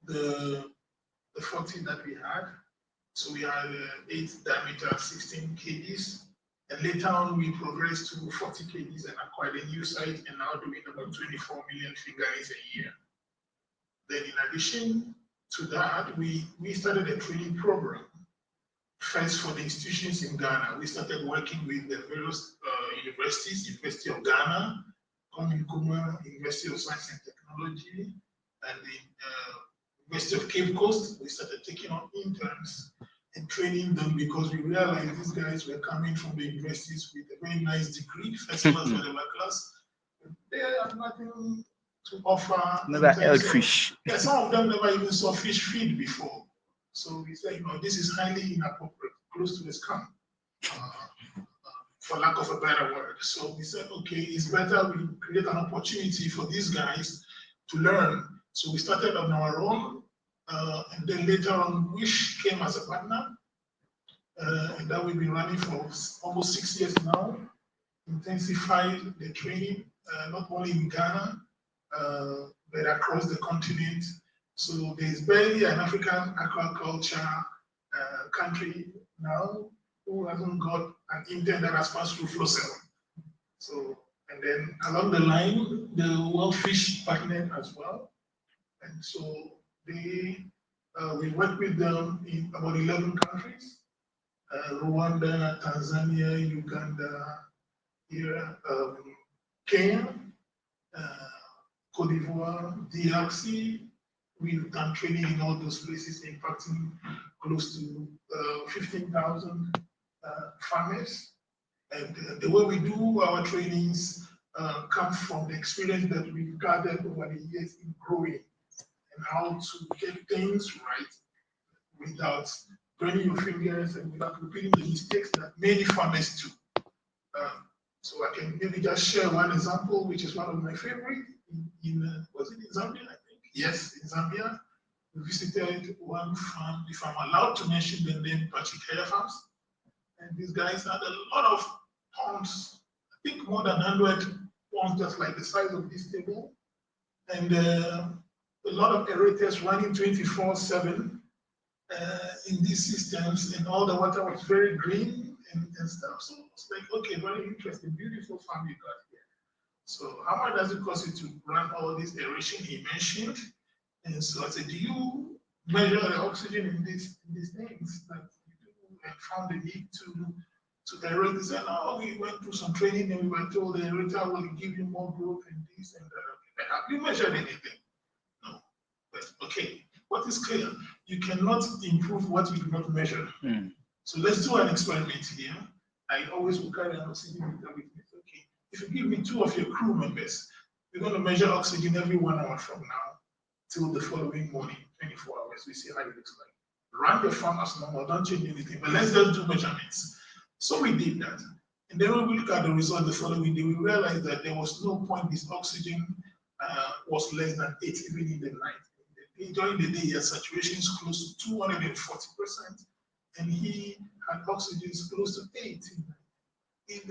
the 40 that we had. So we had 8 diameter, 16 kgs. And later on, we progressed to 40 kgs and acquired a new site, and now doing about 24 million fingerlings a year. Then in addition to that, we started a training program. First for the institutions in Ghana. We started working with the various universities, University of Ghana, Kuma, University of Science and Technology, and the University of Cape Coast. We started taking on interns and training them, because we realized these guys were coming from the universities with a very nice degree, first class, whatever class. They have nothing to offer. Never held fish. Yeah, some of them never even saw fish feed before. So we said, this is highly inappropriate, close to a scam, for lack of a better word. So we said, okay, it's better we create an opportunity for these guys to learn. So we started on our own, and then later on, Wish came as a partner, and that we've been running for almost 6 years now. Intensified the training, not only in Ghana, but across the continent. So there's barely an African aquaculture country now who hasn't got an intern that has passed through Flowcell. So, and then along the line, the World Fish partnered as well. And so we work with them in about 11 countries, Rwanda, Tanzania, Uganda, Kenya, Cote d'Ivoire, DRC. We've done training in all those places, impacting close to 15,000 farmers. And the way we do our trainings comes from the experience that we've gathered over the years in growing, and how to get things right without burning your fingers and without repeating the mistakes that many farmers do. So I can maybe just share one example, which is one of my favorite. Was it in Zambia, I think? Yes, in Zambia. We visited one farm, if I'm allowed to mention the name, Pachikaya Farms. And these guys had a lot of ponds, I think more than 100 ponds, just like the size of this table. And a lot of aerators running 24/7 in these systems, and all the water was very green and stuff. So it's like, okay, very interesting, beautiful farm you got here. So how much does it cost you to run all this aeration he mentioned? And so I said, do you measure the oxygen in these things that you do, and found the need to aerate? They said, no, we went through some training and we were told the aerator will give you more growth and this and that. Have you measured anything? No. But okay, what is clear? you cannot improve what you do not measure. So let's do an experiment here. I always will carry an oxygen meter with me. Okay, if you give me 2 of your crew members, we're going to measure oxygen every 1 hour from now till the following morning, 24 hours. We see how it looks like. Run the farm as normal, don't change anything, but let's just do measurements. So we did that. And then when we look at the result the following day, we realized that there was no point this oxygen was less than 8 even in the night. During the day, his saturation is close to 240%, and he had oxygen close to 8.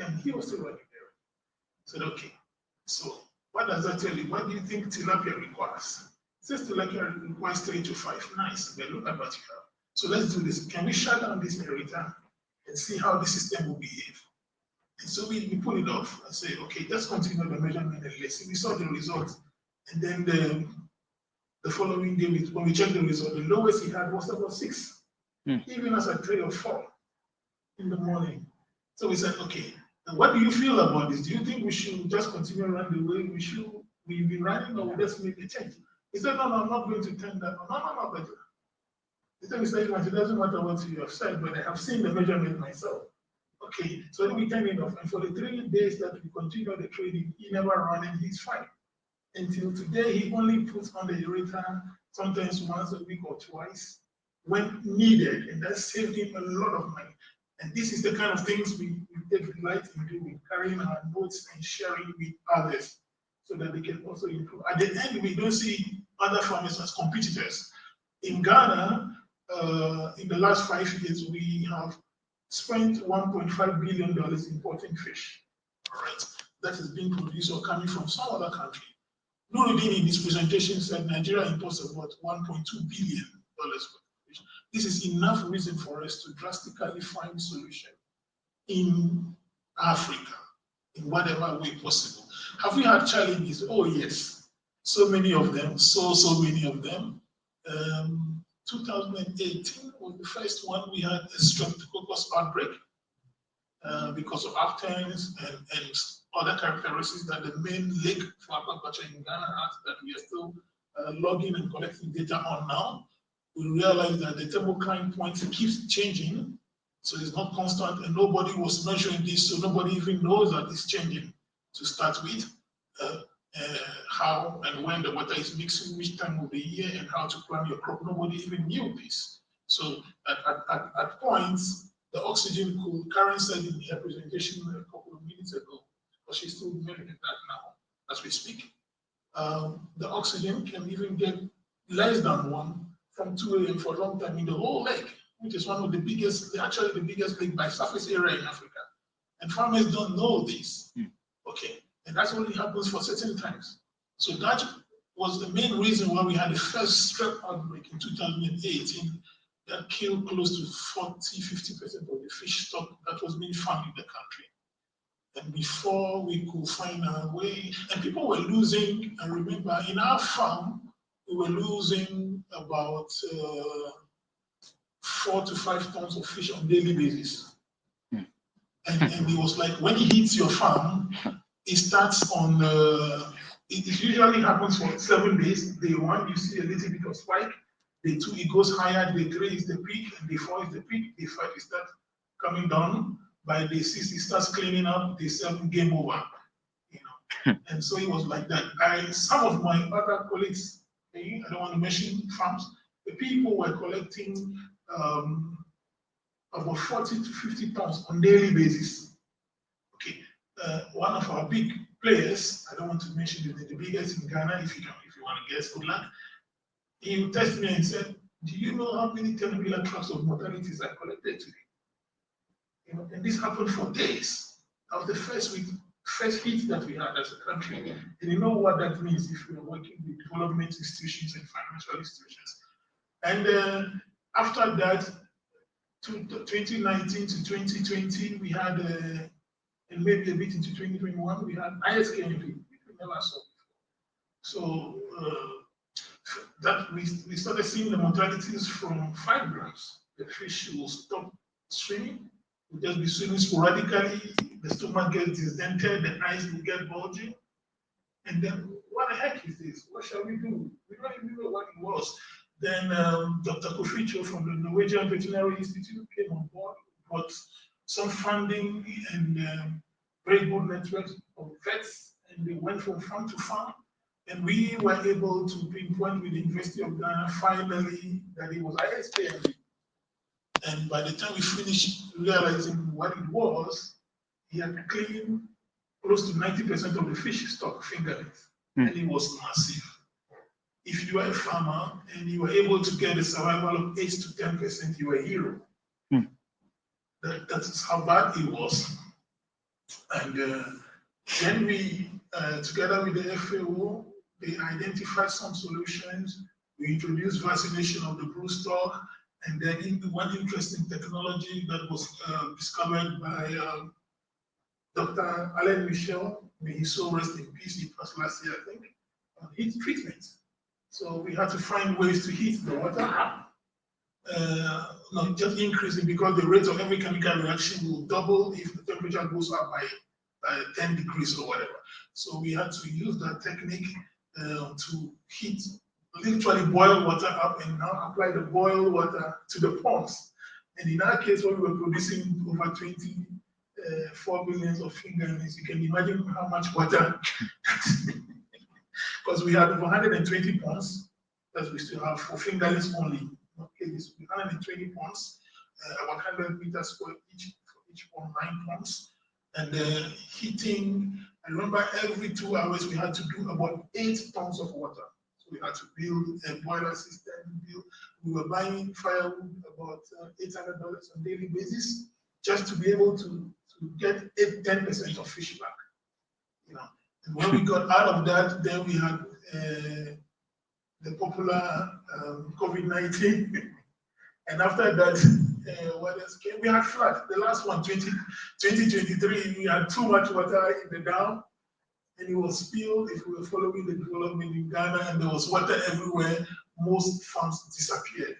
And he was still running there. I said, okay, so what does that tell you? What do you think tilapia requires? It says tilapia requires 3 to 5 nights. But look at what you have. So let's do this. Can we shut down this aerator and see how the system will behave? And so we pull it off and say, okay, let's continue the measurement and let's see. We saw the result. And then the following day, when we checked the result, the lowest he had was about 6, even as a 3 or 4 in the morning. So we said, okay, now what do you feel about this? Do you think we should just continue running the way we've been running, or we just make a change? He said, no, I'm not going to turn that on. No, but he said, it doesn't matter what you have said, but I have seen the measurement myself. Okay, so then we turn it off. And for the 3 days that we continue the trading, he never ran and he's fine. Until today, he only puts on the aerator sometimes once a week or twice when needed, and that saved him a lot of money. And this is the kind of things we take delight in doing, carrying our notes and sharing with others so that they can also improve. At the end, we don't see other farmers as competitors. In Ghana, in the last 5 years, we have spent $1.5 billion importing fish. All right, that is being produced or coming from some other country. Nuruddin in his presentation said Nigeria imports about $1.2 billion worth of fish. This is enough reason for us to drastically find solution in Africa in whatever way possible. Have we had challenges? Oh yes, so many of them, so many of them. 2018 was the first one we had a streptococcus outbreak because of afterns and other characteristics that the main lake for aquaculture in Ghana has that we are still logging and collecting data on now. We realize that the thermocline point keeps changing, so it's not constant, and nobody was measuring this, so nobody even knows that it's changing to start with. How and when the water is mixing, which time of the year, and how to plant your crop. Nobody even knew this. So at points, the oxygen could, Karen said in her presentation a couple of minutes ago, but she's still measuring that now as we speak. The oxygen can even get less than 1 from 2 a.m. for a long time in the whole lake, which is one of the biggest, actually the biggest lake by surface area in Africa. And farmers don't know this. Okay. And that's only happens for certain times. So that was the main reason why we had the first strep outbreak in 2018 that killed close to 40–50% of the fish stock that was being farmed in the country. And before we could find our way, and people were losing, I remember in our farm, we were losing about 4 to 5 tons of fish on a daily basis. And it was like when it hits your farm, it starts on, it usually happens for 7 days. Day 1, you see a little bit of spike. Day 2, it goes higher. Day 3 is the peak, and day 4 is the peak. Day 5, it starts coming down. By day 6, it starts cleaning up. Day 7, game over. You know, and so it was like that. Some of my other colleagues, I don't want to mention farms, the people were collecting about 40 to 50 tons on daily basis. Okay. One of our big players, I don't want to mention the biggest in Ghana, if you want to guess, good luck. He texted me and said, do you know how many 10-wheeler trucks of mortalities I collected today? You know, and this happened for days. That was the first hit that we had as a country. And you know what that means if we are working with development institutions and financial institutions. And after that, to 2019 to 2020, we had and maybe a bit into 2021, we had ISKMV, which we never saw before. So that we started seeing the mortalities from 5 grams. The fish will stop swimming, will just be swimming sporadically, the stomach gets distented, the eyes will get bulging. And then, what the heck is this? What shall we do? We don't even know what it was. Then Dr. Koficho from the Norwegian Veterinary Institute came on board, brought some funding and very good networks of vets, and they went from farm to farm. And we were able to pinpoint with the University of Ghana finally that it was ISPMD. And by the time we finished realizing what it was, he had cleaned close to 90% of the fish stock fingerlings, and it was massive. If you are a farmer and you were able to get a survival of 8 to 10%, you are a hero. That is how bad it was. And then we, together with the FAO, they identified some solutions. We introduced vaccination of the broodstock, and then one interesting technology that was discovered by Dr. Alain Michel, may he so rest in peace, it was last year, I think, heat treatment. So we had to find ways to heat the water, not just increasing, because the rate of every chemical reaction will double if the temperature goes up by 10 degrees or whatever. So we had to use that technique to heat, literally boil water up and now apply the boiled water to the ponds. And in our case, when we were producing over 24 billion of fingerlings, you can imagine how much water, because we had over 120 ponds that we still have for fingerlings only. Okay, this 120 ponds, about 100 meters square each, for each pond, 9 ponds. And heating, I remember every 2 hours we had to do about 8 tons of water. So we had to build a boiler system. We were buying firewood about $800 on a daily basis just to be able to get 10% of fish back. You know, and when we got out of that, then we had the popular COVID-19. And after that, what else came? We had flood. The last one, 2023, we had too much water in the dam, and it was spilled. If we were following the development in Ghana, and there was water everywhere, most farms disappeared.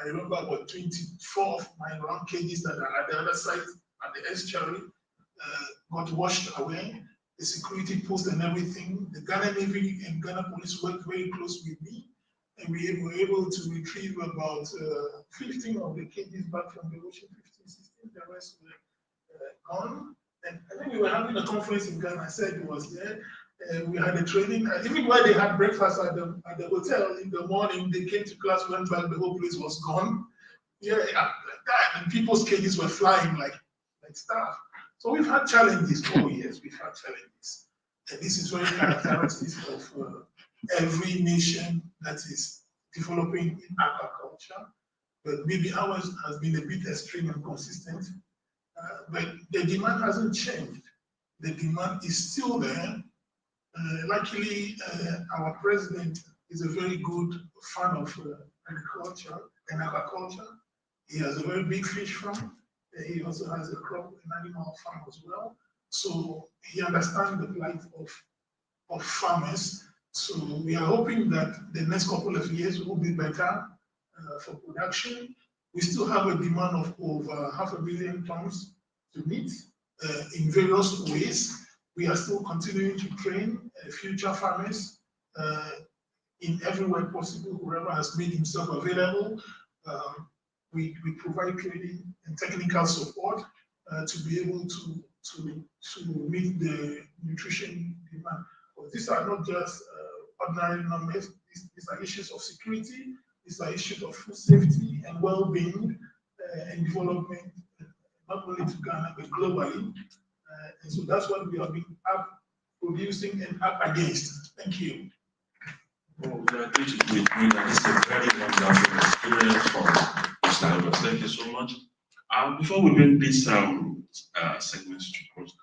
I remember about 24 of my round cages that are at the other side, at the estuary, got washed away. The security post and everything. The Ghana Navy and Ghana Police worked very close with me, and we were able to retrieve about 15 of the cages back from the ocean, 15, 16. The rest were gone. And then we were having a conference in Ghana. I said it was there. We had a training. Even while they had breakfast at the hotel in the morning, they came to class, went back, the whole place was gone. Yeah, like that. And people's cages were flying like stuff. So we've had challenges. Oh yes, we've had challenges. And this is very characteristic of every nation that is developing in aquaculture. But maybe ours has been a bit extreme and consistent. But the demand hasn't changed. The demand is still there. Luckily, our president is a very good fan of agriculture and aquaculture. He has a very big fish farm. He also has a crop and animal farm as well. So he understands the plight of farmers. So we are hoping that the next couple of years will be better for production. We still have a demand of over 500 million tons to meet in various ways. We are still continuing to train future farmers in every way possible. Whoever has made himself available, we provide training and technical support to be able to meet the nutrition demand. But these are not just ordinary numbers. These are issues of security. These are issues of food safety and well-being and development, not only to Ghana but globally. And so that's what we have been up producing and up against. Thank you. Well, we are going to be doing that. This is a very wonderful experience for Mr. Albert. Thank you so much. Before we bring this segment to close,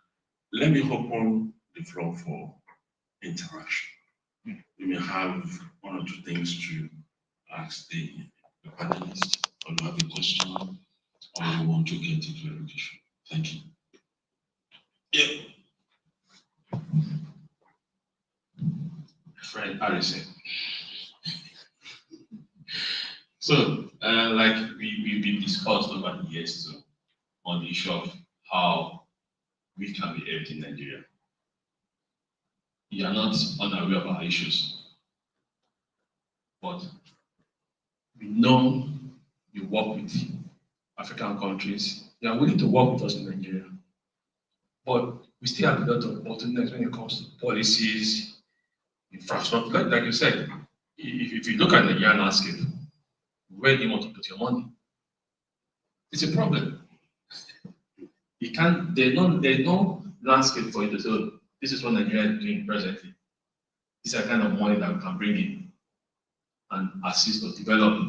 let me open the floor for interaction. You may have one or two things to ask the panelists, or you have a question, or you want to get a clarification. Thank you. Yeah. Fred Harrison. So, like we've discussed over the years too, on the issue of how we can be helped in Nigeria. You are not unaware of our issues, but We know you work with African countries. They are willing to work with us in Nigeria. But we still have a lot of bottlenecks when it comes to policies, infrastructure. Like you said, if you look at the Nigerian landscape, where do you want to put your money? It's a problem. You can't, there's no landscape for you to say, "Oh, this is what Nigeria is doing presently. These are kind of money that we can bring in and assist or develop."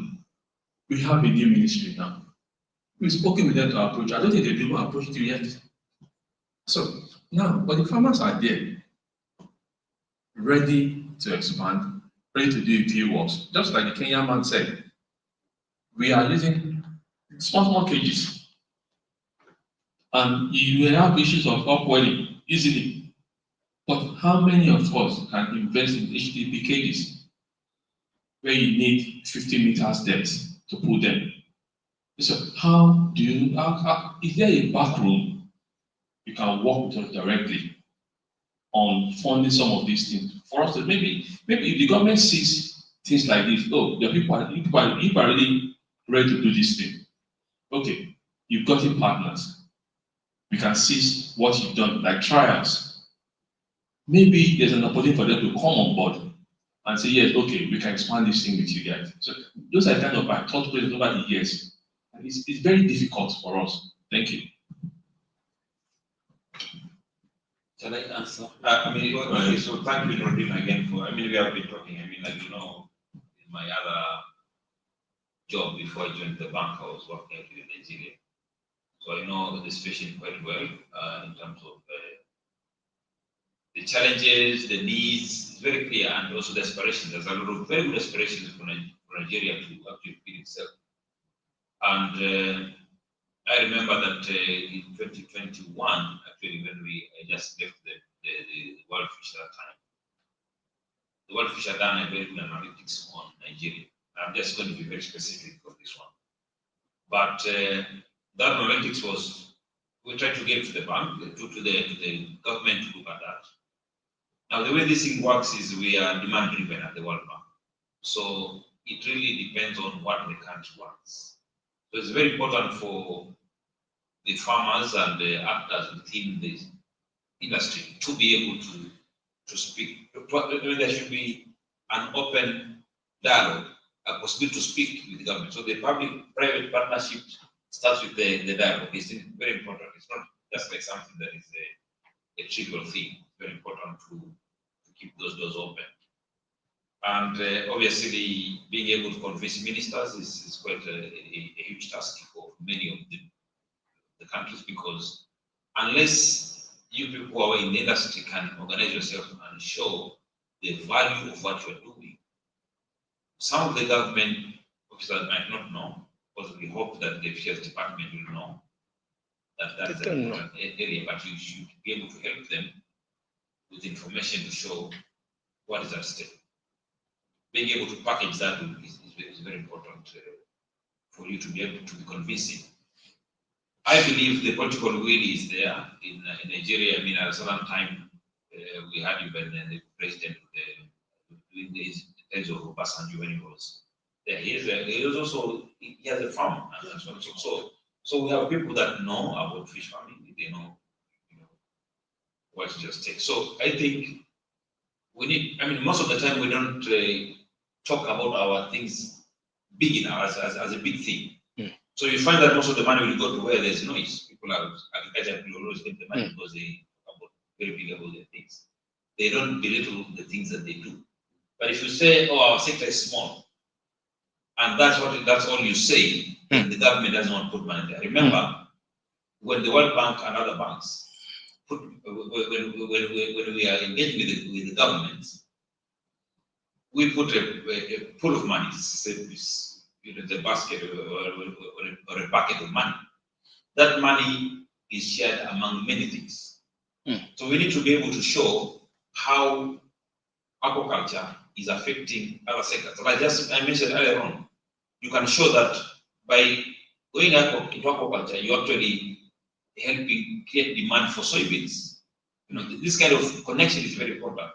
We have a new ministry now. We've spoken with them to approach. I don't think they've even approached you yet. So now, but the farmers are there, ready to expand, ready to do a few works. Just like the Kenyan man said, we are using small cages. And you will have issues of upwelling easily. But how many of us can invest in HDP cages where you need 50 meters depth to put them? So how do you, is there a back room you can work with us directly on funding some of these things? For us to maybe if the government sees things like this, oh, the people are really ready to do this thing. Okay, you've gotten partners. We can see what you've done, like trials. Maybe there's an opportunity for them to come on board and say, yes, okay, we can expand this thing with you guys. So those are kind of our thought process over the years. And it's very difficult for us. Thank you. Shall I answer? Okay, so thank you, Rodin, again for, we have been talking, like, in my other job before I joined the bank, I was working in Nigeria. So I know the situation quite well in terms of the challenges, the needs, it's very clear, and also the aspirations. There's a lot of very good aspirations for Nigeria to actually feed itself. And I remember that in 2021, actually, when I just left the World Fish at that time, the World Fish had done a very good analytics on Nigeria. I'm just going to be very specific on this one. But that analytics was, we tried to get to the bank, to the government to look at that. Now, the way this thing works is we are demand driven at the World Bank. So it really depends on what the country wants. So it's very important for the farmers and the actors within the industry to be able to speak. There should be an open dialogue, a possibility to speak with the government. So the public-private partnership starts with the dialogue. It's very important. It's not just like something that is a trivial thing. It's very important to keep those doors open. And obviously, being able to convince ministers is quite a huge task for many of the countries, because unless you people who are in the industry can organize yourself and show the value of what you're doing, some of the government officers might not know, but we hope that the Fisheries Department will know that is an important area, but you should be able to help them with information to show what is at stake. Being able to package that is very important for you to be able to be convincing. I believe the political will is there in Nigeria. At a certain time, we had even the president doing these days of Obasanjo when he was there. He has a farm, and so we have people that know about fish farming. They know, what to just take. So I think we need. Most of the time we don't talk about our things big enough as a big thing. So you find that most of the money will go to where there's noise. Agriculture people always get the money because they talk about very big about their things. They don't belittle the things that they do. But if you say, "Oh, our sector is small," and that's all you say, then the government doesn't want to put money there. Remember, when the World Bank and other banks when we are engaging with the government, we put a pool of money, the basket or a bucket of money. That money is shared among many things. So we need to be able to show how aquaculture is affecting other sectors. Like I mentioned earlier on, you can show that by going into aquaculture, you're actually helping create demand for soybeans. This kind of connection is very important.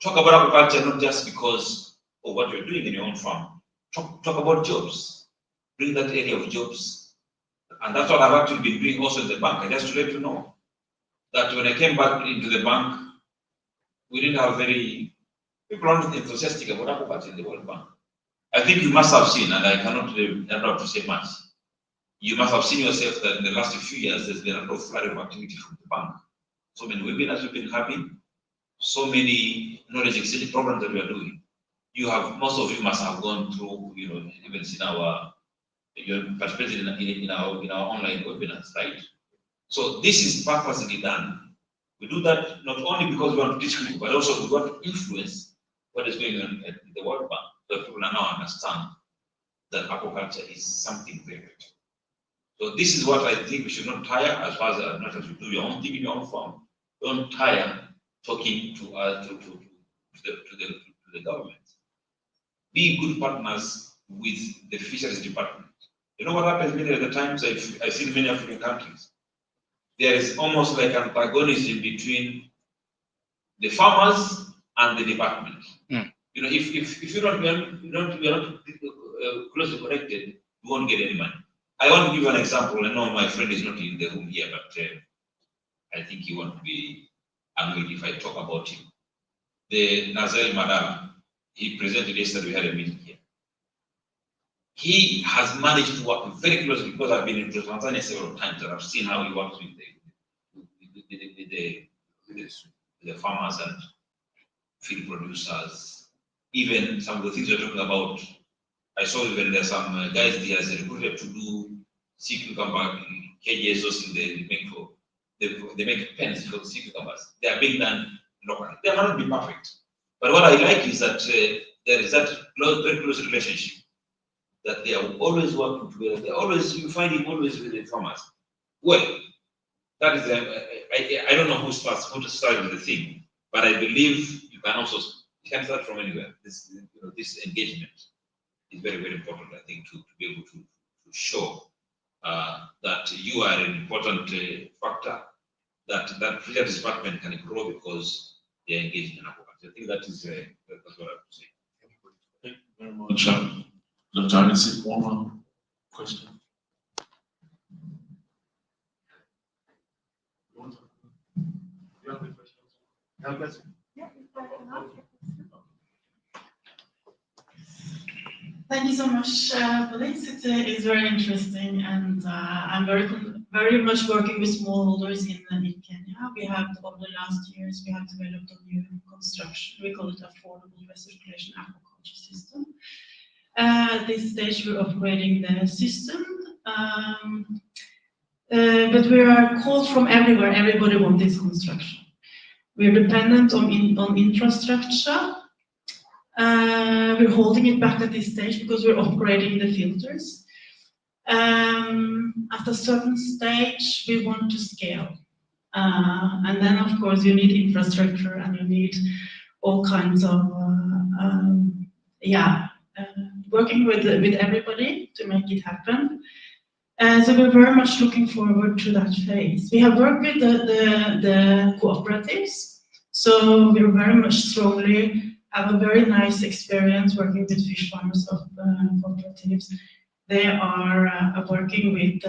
Talk about aquaculture not just because of what you're doing in your own farm. talk about jobs, bring that area of jobs. And that's what I've actually been doing also in the bank. I just to let you know that when I came back into the bank, we didn't have people are not enthusiastic about aquaculture in the World Bank. I think you must have seen, and I don't have to say much, you must have seen yourself that in the last few years, there's been a lot of flood of activity from the bank. So many webinars we've been having, so many knowledge exchange programs that we are doing. Most of you must have gone through, even seen you participated in our online webinars, right? So this is purposely done. We do that not only because we want to teach people, but also we want to influence what is going on at the World Bank, so people now understand that aquaculture is something very good. So this is what I think we should not tire, as far as not as you do your own thing in your own farm. Don't tire talking to the government. Be good partners with the fisheries department. You know what happens many of the times I've seen many African countries. There is almost like an antagonism between the farmers and the department. If you're not closely connected, you won't get any money. I want to give you an example. I know my friend is not in the room here, but I think he won't be annoyed if I talk about him. The Nazel Madara, he presented yesterday, we had a meeting here. He has managed to work very closely because I've been in Tanzania several times and I've seen how he works with the farmers and feed producers. Even some of the things you're talking about, I saw even there's some guys there as recruited to do sea cucumber cages or they make pens for sea cucumbers. They are being done locally. They might not be perfect. But what I like is that there is that very close relationship that they are always working together. You find him always with the farmers. Well, that is I don't know who to start with the thing, but I believe you can start from anywhere. This engagement is very, very important, I think, to be able to show that you are an important factor, that fisheries department can grow because they are engaged in aquaculture. I think that's what I would say. Thank you very much. Dr. Anisi, one more question. You have any questions? Thank you so much for this. It's very interesting, and I'm very much working with smallholders in Kenya. We have, over the last years, we have developed a new construction. We call it affordable recirculation aquaculture system. At this stage, we're upgrading the system, but we are called from everywhere. Everybody wants this construction. We're dependent on infrastructure. We're holding it back at this stage because we're upgrading the filters. At a certain stage, we want to scale. And then, of course, you need infrastructure and you need all kinds of, working with everybody to make it happen. So we're very much looking forward to that phase. We have worked with the cooperatives, so we're very much strongly have a very nice experience working with fish farmers of cooperatives. They are working with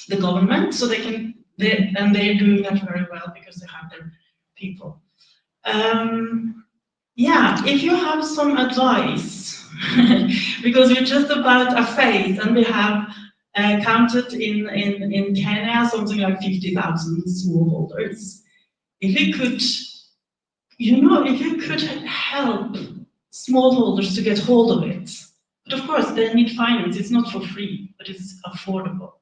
the government, so they're doing that very well because they have their people. If you have some advice, because we're just about a phase, and we have counted in Kenya something like 50,000 smallholders. If you could help smallholders to get hold of it, but of course they need finance. It's not for free, but it's affordable.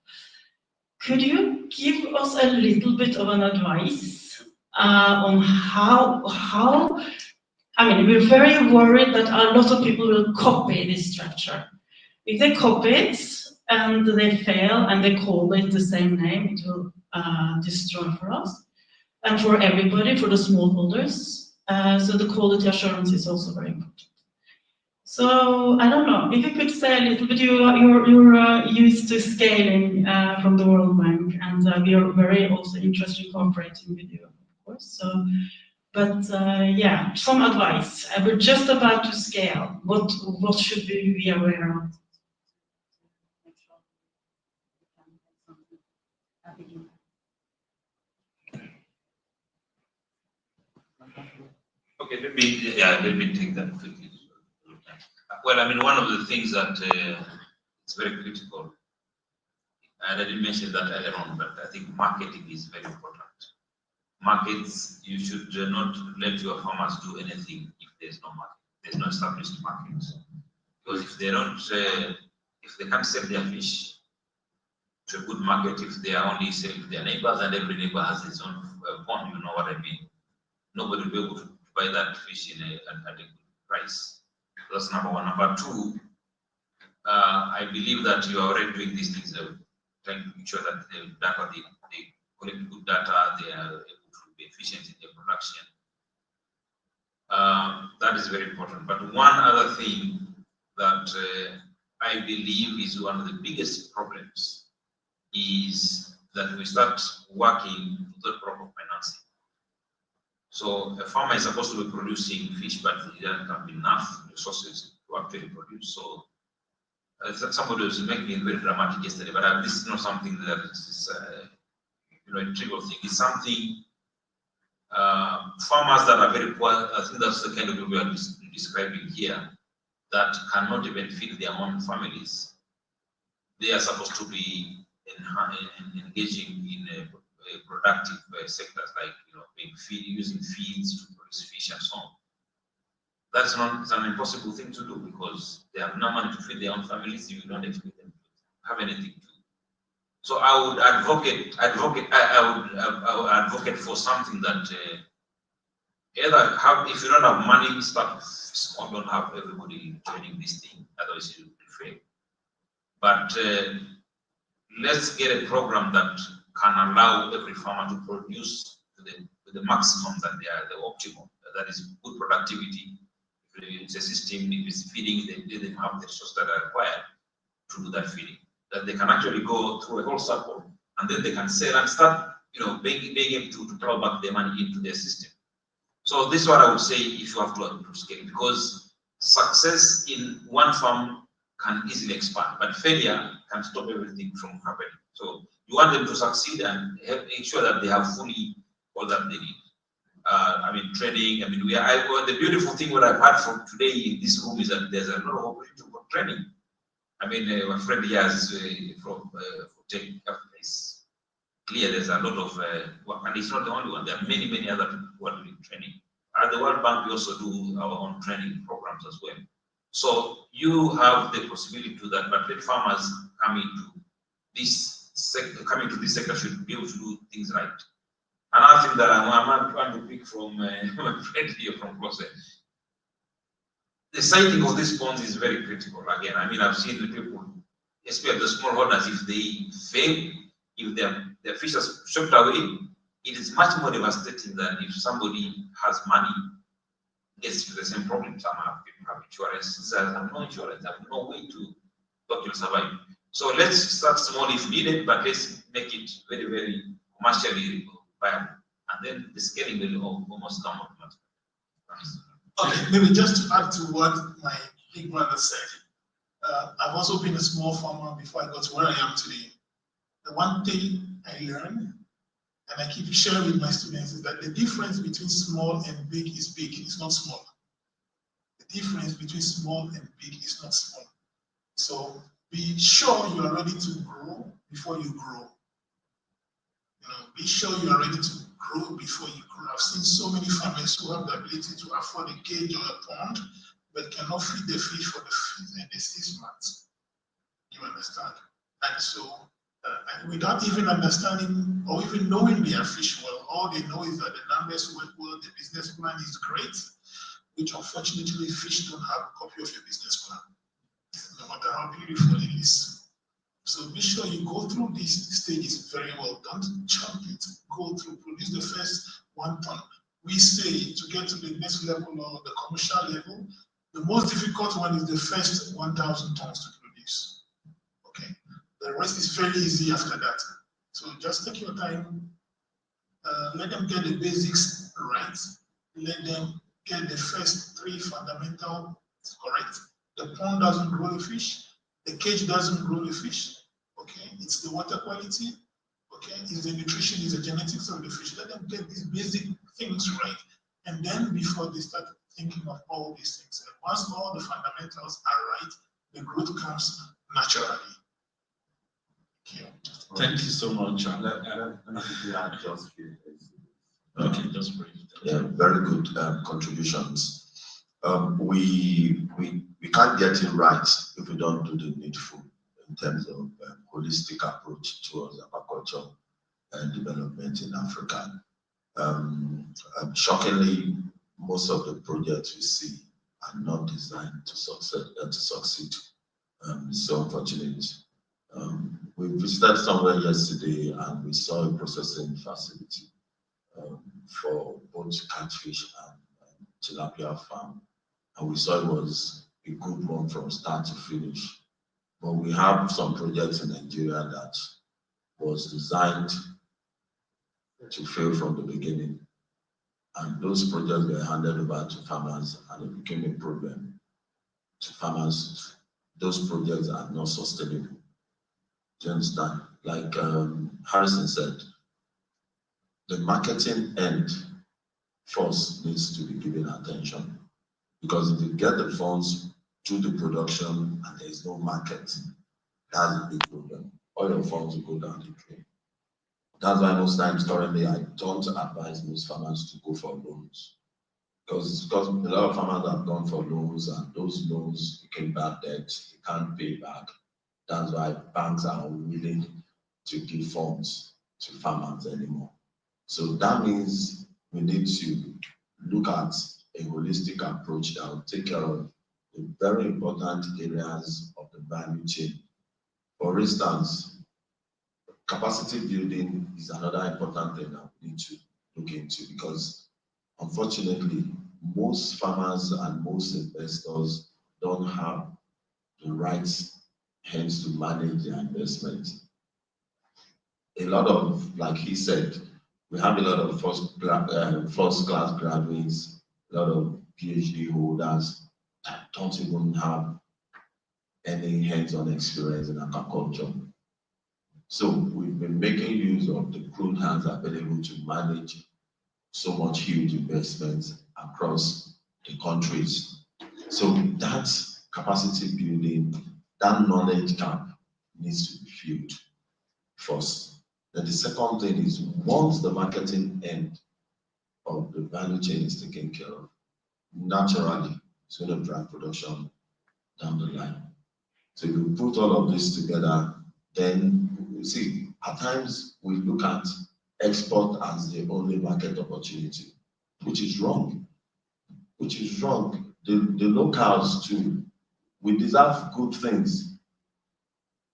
Could you give us a little bit of an advice on how? I mean, we're very worried that a lot of people will copy this structure. If they copy it and they fail and they call it the same name, it will destroy for us and for everybody, for the smallholders. So the quality assurance is also very important. So I don't know if you could say a little bit. You're used to scaling from the World Bank, and we are very also interested in cooperating with you, of course. So, But yeah, some advice. We're just about to scale. What should we be aware of? Okay, let me take that quickly. Well, I mean, one of the things that is very critical, and I didn't mention that earlier on, but I think marketing is very important. Markets, you should not let your farmers do anything if there's no market, there's no established market. Because if they don't, if they can't sell their fish to a good market, if they are only selling to their neighbors and every neighbor has his own pond, you know what I mean? Nobody will be able to buy that fish at a good price. That's number one. Number two, I believe that you are already doing these things, trying to make sure that the data, they collect good data, they are able to be efficient in their production. That is very important. But one other thing that I believe is one of the biggest problems is that we start working without proper financing. So a farmer is supposed to be producing fish, but he doesn't have enough resources to actually produce. So somebody was making it very dramatic yesterday, but this is not something that is a trivial thing. It's something farmers that are very poor. I think that's the kind of people we are describing here, that cannot even feed their own families. They are supposed to be engaging in productive sectors like using feeds to produce fish and so on. That's not, it's an impossible thing to do because they have no money to feed their own families. You don't expect them to have anything to do. So I would advocate for something that either have, if you don't have money, don't have everybody joining this thing, otherwise you will fail. But let's get a program that can allow every farmer to produce to the maximum that they are the optimum. That is good productivity. If it's a system, if it's feeding, they didn't have the resources that are required to do that feeding. That they can actually go through a whole circle and then they can sell and start, being able to plow back their money into their system. So this is what I would say if you have to scale, because success in one farm can easily expand, but failure can stop everything from happening. So you want them to succeed and make sure that they have fully all that they need. Training. The beautiful thing what I've had from today in this room is that there's a lot of opportunity for training. My friend here is from Tech is clear. There's a lot of work, and it's not the only one. There are many, many other people who are doing training. At the World Bank, we also do our own training programs as well. So you have the possibility to do that, but let farmers coming to this sector should be able to do things right. Another thing that I'm trying to pick from my friend here from Close. The siting of these ponds is very critical. Again, I've seen the people, especially the smallholders, if they fail, if their fish are shipped away, it is much more devastating than if somebody has money, gets the same problem. Some people have insurance, others have no insurance, have no way to survive. So let's start small if needed, but let's make it very, very commercially viable. And then the scaling will almost come automatically. Okay, maybe just to add to what my big brother said. I've also been a small farmer before I got to where I am today. The one thing I learned, and I keep sharing with my students, is that the difference between small and big is big, it's not small. The difference between small and big is not small. So be sure you are ready to grow before you grow. Be sure you are ready to grow before you grow. I've seen so many farmers who have the ability to afford a cage or a pond, but cannot feed the fish for the 6 months. You understand? And so, without even understanding or even knowing their fish well, all they know is that the numbers work well, the business plan is great, which unfortunately fish don't have a copy of your business plan, no matter how beautiful it is. So be sure you go through these stages very well. Don't jump it. Go through, produce the first 1 ton. We say to get to the next level or the commercial level, the most difficult one is the first 1,000 tons to produce. Okay, the rest is very easy after that. So just take your time, let them get the basics right, let them get the first three fundamental correct. The pond doesn't grow the fish, the cage doesn't grow the fish, okay? It's the water quality, okay? It's the nutrition, it's the genetics of the fish. Let them get these basic things right. And then before they start thinking of all these things, and once all the fundamentals are right, the growth comes naturally. Okay. Thank you so much. Let me quickly add just a few things. Okay, just brief. Yeah, very good contributions. We can't get it right if we don't do the needful in terms of holistic approach towards aquaculture and development in Africa. Shockingly, most of the projects we see are not designed to succeed. It's so unfortunate. We visited somewhere yesterday and we saw a processing facility for both catfish and tilapia farm. And we saw it was a good one from start to finish. But we have some projects in Nigeria that was designed to fail from the beginning. And those projects were handed over to farmers and it became a problem to farmers. Those projects are not sustainable. Do you understand? Like Harrison said, the marketing end first needs to be given attention. Because if you get the funds to the production and there is no market, that's a big problem. All your funds will go down the drain. That's why most times currently I don't advise most farmers to go for loans. Because a lot of farmers have gone for loans and those loans became bad debt, they can't pay back. That's why banks are unwilling to give funds to farmers anymore. So that means we need to look at a holistic approach that will take care of the very important areas of the value chain. For instance, capacity building is another important thing that we need to look into because unfortunately, most farmers and most investors don't have the right hands to manage their investment. A lot of, like he said, we have a lot of first class graduates, a lot of PhD holders that don't even have any hands-on experience in aquaculture. So we've been making use of the crude hands available to manage so much huge investments across the countries. So that capacity building, that knowledge gap needs to be filled first. Then the second thing is once the marketing end of the value chain is taken care of, naturally it's going to drive production down the line. So if you put all of this together, then you see, at times we look at export as the only market opportunity, which is wrong. Which is wrong. The locals too, we deserve good things.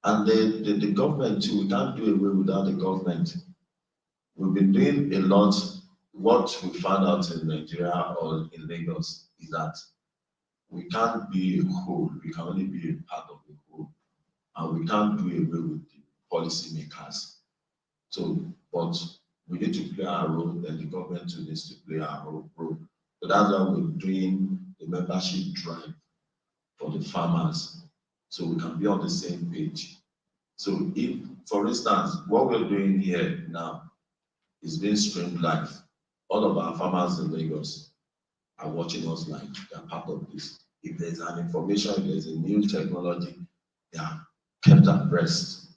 And the government too, we can't do away without the government. We've been doing a lot. What we found out in Nigeria or in Lagos is that we can't be a whole, we can only be a part of the whole. And we can't do away with the policymakers. So, but we need to play our role, and the government too needs to play our role. So that's why we're doing the membership drive for the farmers, so we can be on the same page. So if, for instance, what we're doing here now is being streamed live, all of our farmers in Lagos are watching us like they're part of this. If there's an information, if there's a new technology, they are kept abreast.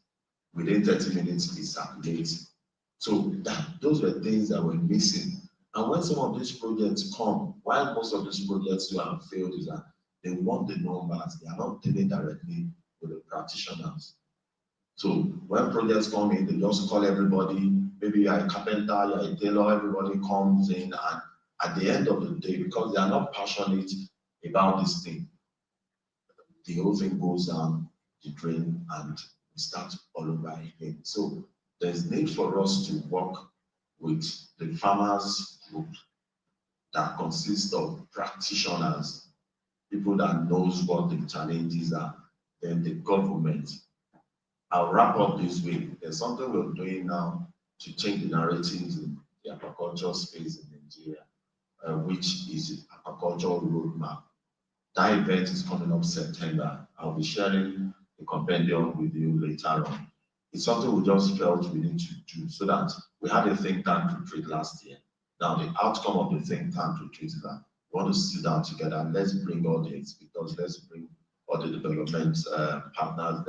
Within 30 minutes, it circulates. So those were things that were missing. And when some of these projects come, why most of these projects still have failed is that they want the numbers. They are not dealing directly with the practitioners. So when projects come in, they just call everybody. Maybe you're a carpenter, you're a tailor, everybody comes in, and at the end of the day, because they are not passionate about this thing, the whole thing goes down the drain and we start all over again. So there's need for us to work with the farmers group that consists of practitioners, people that knows what the challenges are, then the government. I'll wrap up this week. There's something we're doing now to change the narratives in the aquaculture space in Nigeria. which is Aquaculture Roadmap. That event is coming up September. I'll be sharing the compendium with you later on. It's something we just felt we need to do so that we had a think tank retreat last year. Now the outcome of the think tank retreat is that we want to sit down together and let's bring all the exhibitors, let's bring all the development partners,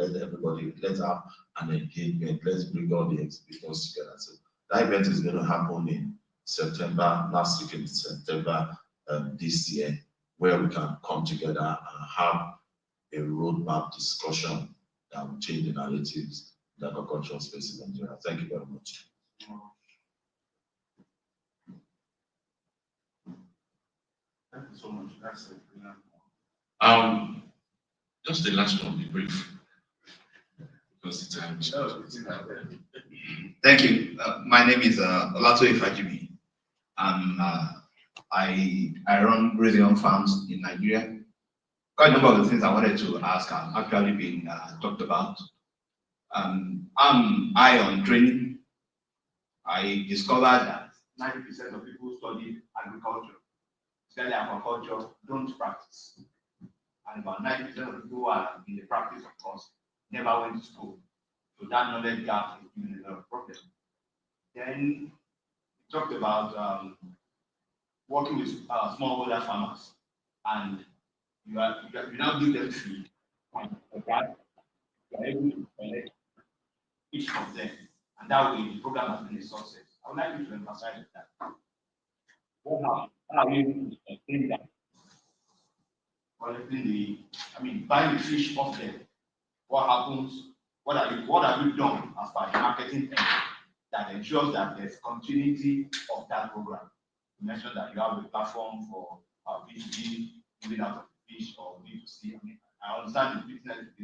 let's have an engagement, let's bring all the exhibitors together. So that event is going to happen in September, last week in September this year, where we can come together and have a roadmap discussion that will change the narratives in the agricultural space in Nigeria. Thank you very much. Thank you so much. That's it. Just the last one, be brief. Because the time is. Thank you. My name is Olato Ifajimi. I run grazing on farms in Nigeria. Quite a number of the things I wanted to ask have actually been talked about. I'm high on training. I discovered that 90% of people who study agriculture, especially aquaculture, don't practice. And about 90% of people who are in the practice, of course, never went to school. So that knowledge gap is giving a lot of problems. Then we talked about working with smallholder farmers, and you now give them feed. You are able to collect each of them, and that way the program has been a success. I would like you to emphasize that. How are you able to explain that? Buying the fish off them. What happens? What have you done as far as marketing end that ensures that there's continuity of that program? You mentioned that you have a platform for B2B, moving out of the fish, or B2C. I understand the business to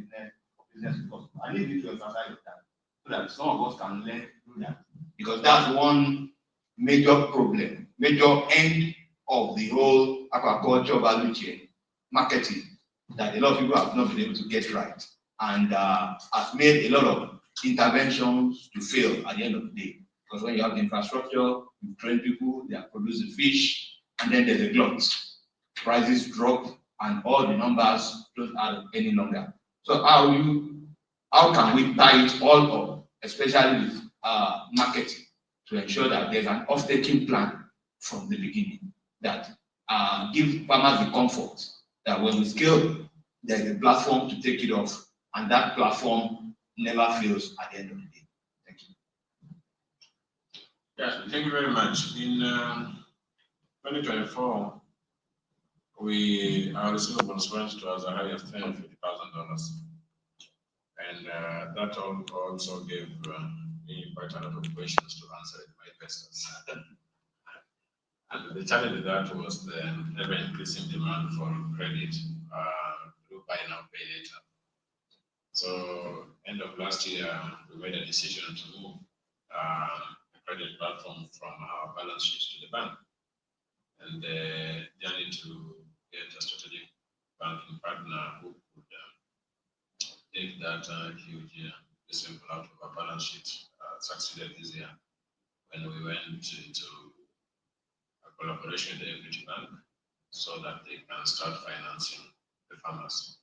business to customer. I need you to emphasize that so that some of us can learn through that. Because that's one major problem, major end of the whole aquaculture value chain, marketing, that a lot of people have not been able to get right, and has made a lot of interventions to fail at the end of the day. Because when you have the infrastructure, you train people, they are producing fish, and then there's a glut. Prices drop, and all the numbers don't add any longer. So how can we tie it all up, especially with marketing, to ensure that there's an off-taking plan from the beginning that gives farmers the comfort that when we scale, there's a platform to take it off, and that platform never fails at the end of the day. Thank you. Yeah, thank you very much. In 2024, our receivables went to as high as $350,000, and that also gave me quite a lot of questions to answer with my investors. And the challenge with that was the ever increasing demand for credit through buy now, pay later. So, end of last year, we made a decision to move the credit platform from our balance sheets to the bank. And the journey to get a strategic banking partner who could take that huge receivable out of our balance sheet succeeded this year when we went into a collaboration with the Equity Bank so that they can start financing the farmers.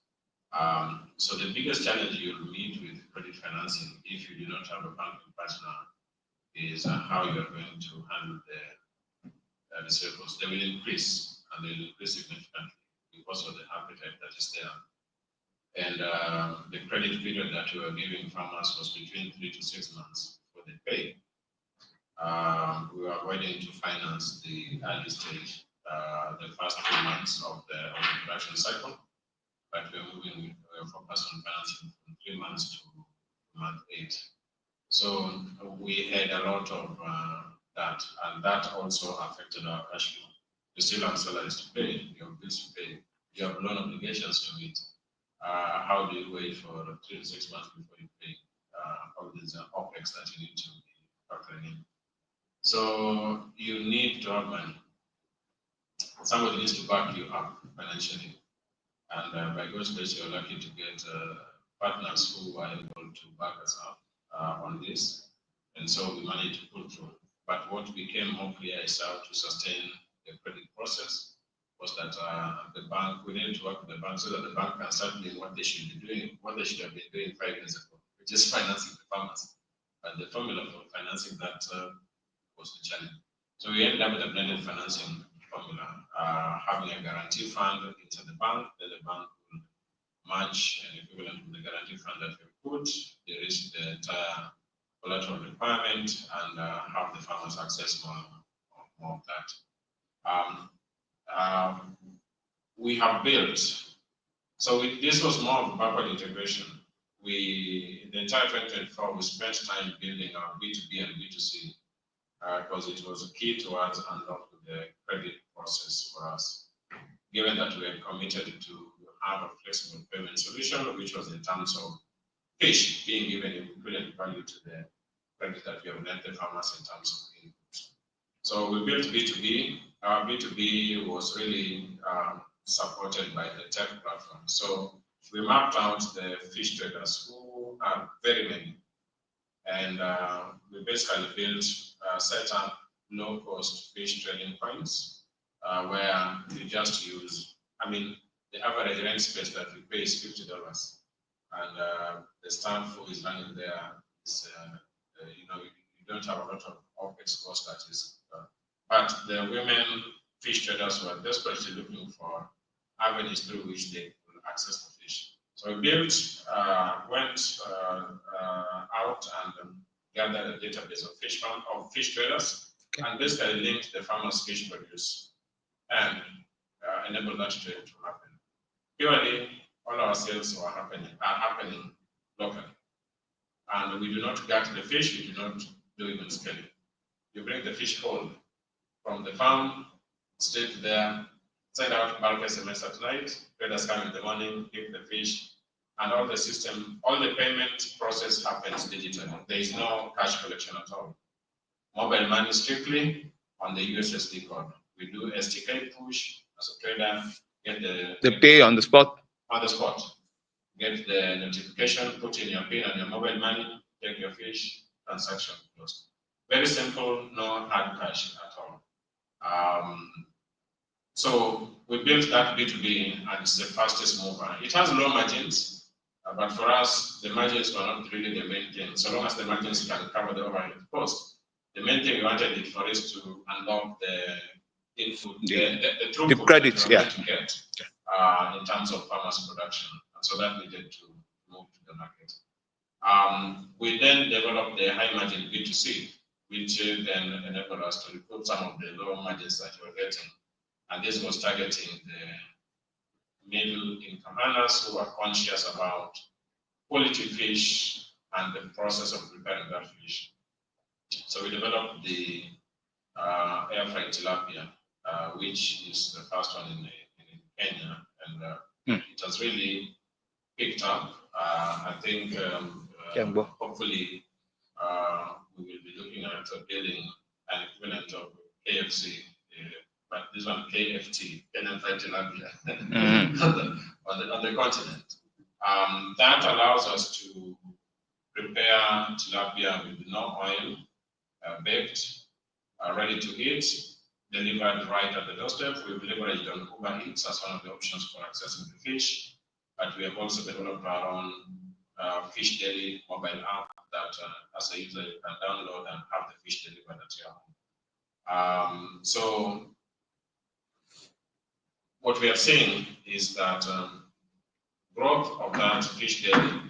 So the biggest challenge you'll meet with credit financing if you do not have a banking partner is how you are going to handle the receivables. They will increase, and they will increase significantly because of the appetite that is there. And the credit period that we were giving farmers was between 3 to 6 months for the pay. We were avoiding to finance the early stage, the first 2 months of the production cycle, but we're focused on financing from 3 months to month 8. So we had a lot of that, and that also affected our cash flow. You still have salaries to pay, you have bills to pay, you have loan obligations to meet. How do you wait for 3 to 6 months before you pay all these OPEX that you need to be factoring in? So you need to have money. Somebody needs to back you up financially. And by God's grace, you're lucky to get partners who are able to back us up on this. And so we managed to pull through. But what became more clear is how to sustain the credit process was that the bank, we needed to work with the bank so that the bank can start doing what they should be doing, what they should have been doing 5 years ago, which is financing the farmers. And the formula for financing that was the challenge. So we ended up with a blended financing formula, having a guarantee fund into the bank, then the bank will match an equivalent of the guarantee fund that we put, there is the entire collateral requirement, and have the farmers access more of that. We have built, so this was more of a backward integration. In the entire 2024, we spent time building our B2B and B2C because it was key to us unlocking the credit process for us, given that we had committed to have a flexible payment solution, which was in terms of fish being given equivalent value to the credit that we have lent the farmers in terms of inputs. So we built B2B. Our B2B was really supported by the tech platform. So we mapped out the fish traders, who are very many, and we basically built, set up low-cost fish trading points where you just use, the average rent space that we pay is $50, and the staff who is running there is, you don't have a lot of OpEx cost that is, but the women fish traders were desperately looking for avenues through which they could access the fish. So we built, went out and gathered a database of fish traders, and basically linked the farmers' fish produce and enabled that trade to happen. Purely, all our sales are happening locally, and we do not gut the fish. We do not do even scaling. You bring the fish whole from the farm, straight there, send out bulk SMS at night, traders come in the morning, pick the fish, and all the system, all the payment process happens digitally. There is no cash collection at all. Mobile money strictly on the USSD code. We do STK push as a trader, get the pay on the spot. On the spot. Get the notification, put in your PIN on your mobile money, take your fish, transaction closed. Very simple, no hard cash at all. So we built that B2B, and it's the fastest mover. It has low margins, but for us, the margins were not really the main thing. So long as the margins can cover the overhead cost, the main thing we wanted it for is to unlock the input, the throughput the credits, that we wanted to get in terms of farmers' production. And so that needed to move to the market. We then developed the high margin B2C, which then enabled us to recoup some of the low margins that we were getting. And this was targeting the middle income earners who are conscious about quality fish and the process of preparing that fish. So we developed the air fried tilapia, which is the first one in Kenya, and it has really picked up. I think hopefully we will be looking at building an equivalent of KFC, but this one KFT, Kenyan fried tilapia, on the continent. That allows us to prepare tilapia with no oil, baked, ready to eat, delivered right at the doorstep. We've leveraged on Uber Eats as one of the options for accessing the fish, but we have also developed our own fish deli mobile app that as a user you can download and have the fish delivered at your home. So what we are seeing is that growth of that fish deli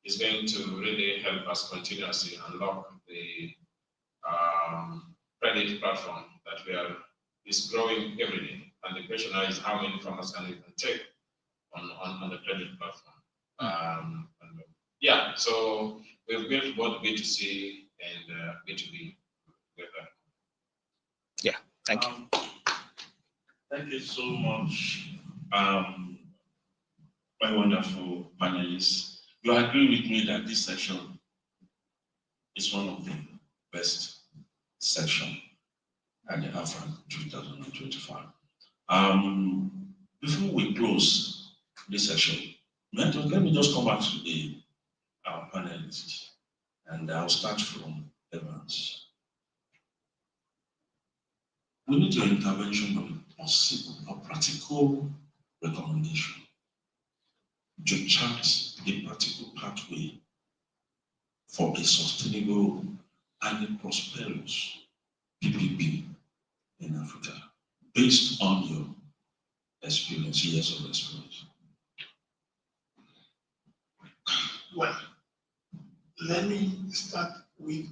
is going to really help us continuously unlock the credit platform that is growing every day. And the question now is how many farmers can we take on the credit platform. So we've built both B2C and B2B together. Yeah, thank you. Thank you so much, my wonderful panelists. You agree with me that this section is one of the best sections at the AFRA 2025. Before we close this section, let me just come back to our panelists, and I'll start from Evans. We need your intervention on a possible, a practical recommendation to chart a practical pathway for a sustainable and a prosperous PPP in Africa, based on your experience, years of experience. Well, let me start with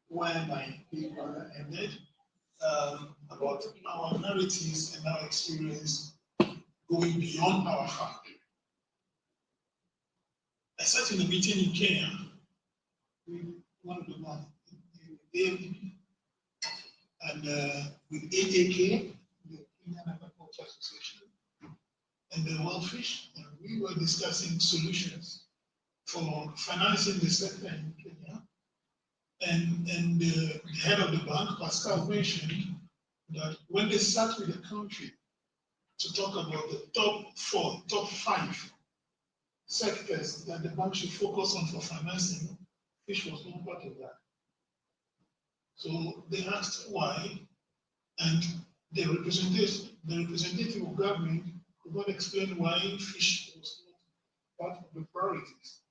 where my paper ended, about our narratives and our experience going beyond our factory. I sat in a meeting in Kenya with one of the ones, the AFDB, and with AAK, the Indian Aquaculture Association, and the Wellfish, and we were discussing solutions for financing the sector in Kenya. And the head of the bank, Pascal, mentioned that when they sat with the country to talk about the top 5 sectors that the bank should focus on for financing, fish was not part of that. So they asked why, and the representative of government could not explain why fish was not part of the priorities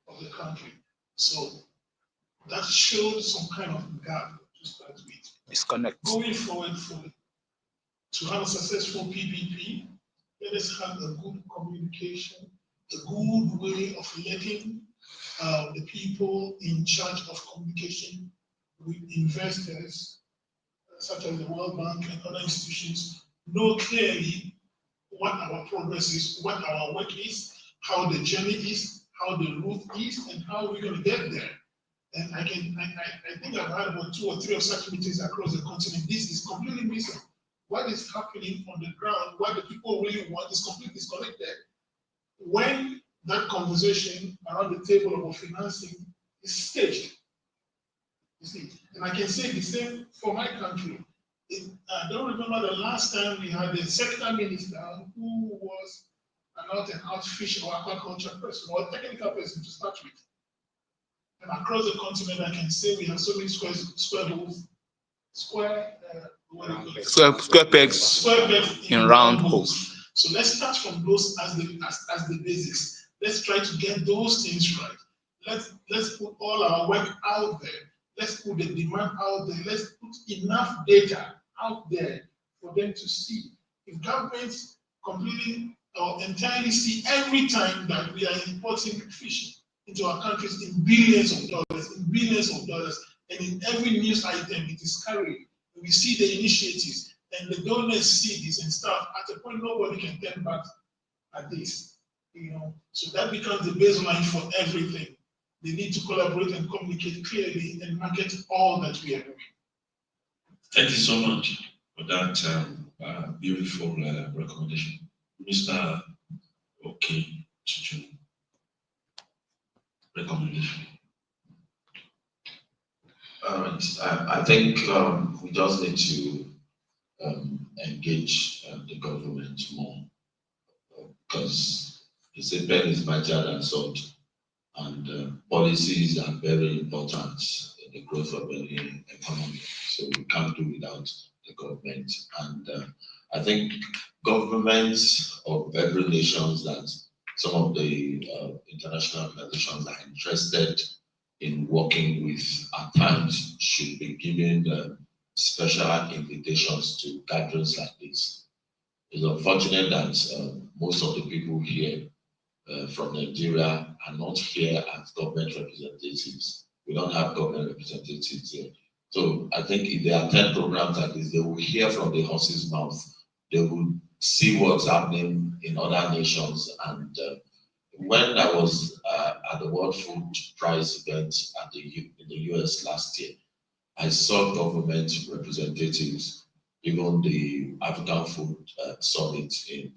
of the country. So that showed some kind of gap to start with. Disconnect. Going forward, to have a successful PPP, let us have a good communication, a good way of letting the people in charge of communication with investors, such as the World Bank and other institutions, know clearly what our progress is, what our work is, how the journey is, how the route is, and how we're going to get there. And I think I've had about 2 or 3 of such meetings across the continent. This is completely missing. What is happening on the ground, what the people really want is completely disconnected. When that conversation around the table about financing is staged, you see, and I can say the same for my country. I don't remember the last time we had a sector minister who was an out-and-out fish or aquaculture person or a technical person to start with. And across the continent, I can say we have so many square pegs in round holes. So let's start from those as the basics. Let's try to get those things right. Let's put all our work out there. Let's put the demand out there. Let's put enough data out there for them to see. If governments completely or entirely see every time that we are importing fish into our countries in billions of dollars, and in every news item it is carried. We see the initiatives, and the donors see this and stuff. At a point, nobody can turn back at this, So that becomes the baseline for everything. They need to collaborate and communicate clearly and market all that we are doing. Thank you so much for that beautiful recommendation. Mr. Okay, recommendation. I think we just need to engage the government more, because the CPN is vital and salt, and policies are very important in the growth of any economy. So we can't do without the government. And I think governments of every nation, that some of the international organizations are interested in working with at times should be given special invitations to gatherings like this. It's unfortunate that most of the people here from Nigeria are not here as government representatives. We don't have government representatives here. So I think if they attend programs like this, they will hear from the horse's mouth. They will see what's happening in other nations. And when I was at the World Food Prize event in the US last year, I saw government representatives, even the African Food Summit in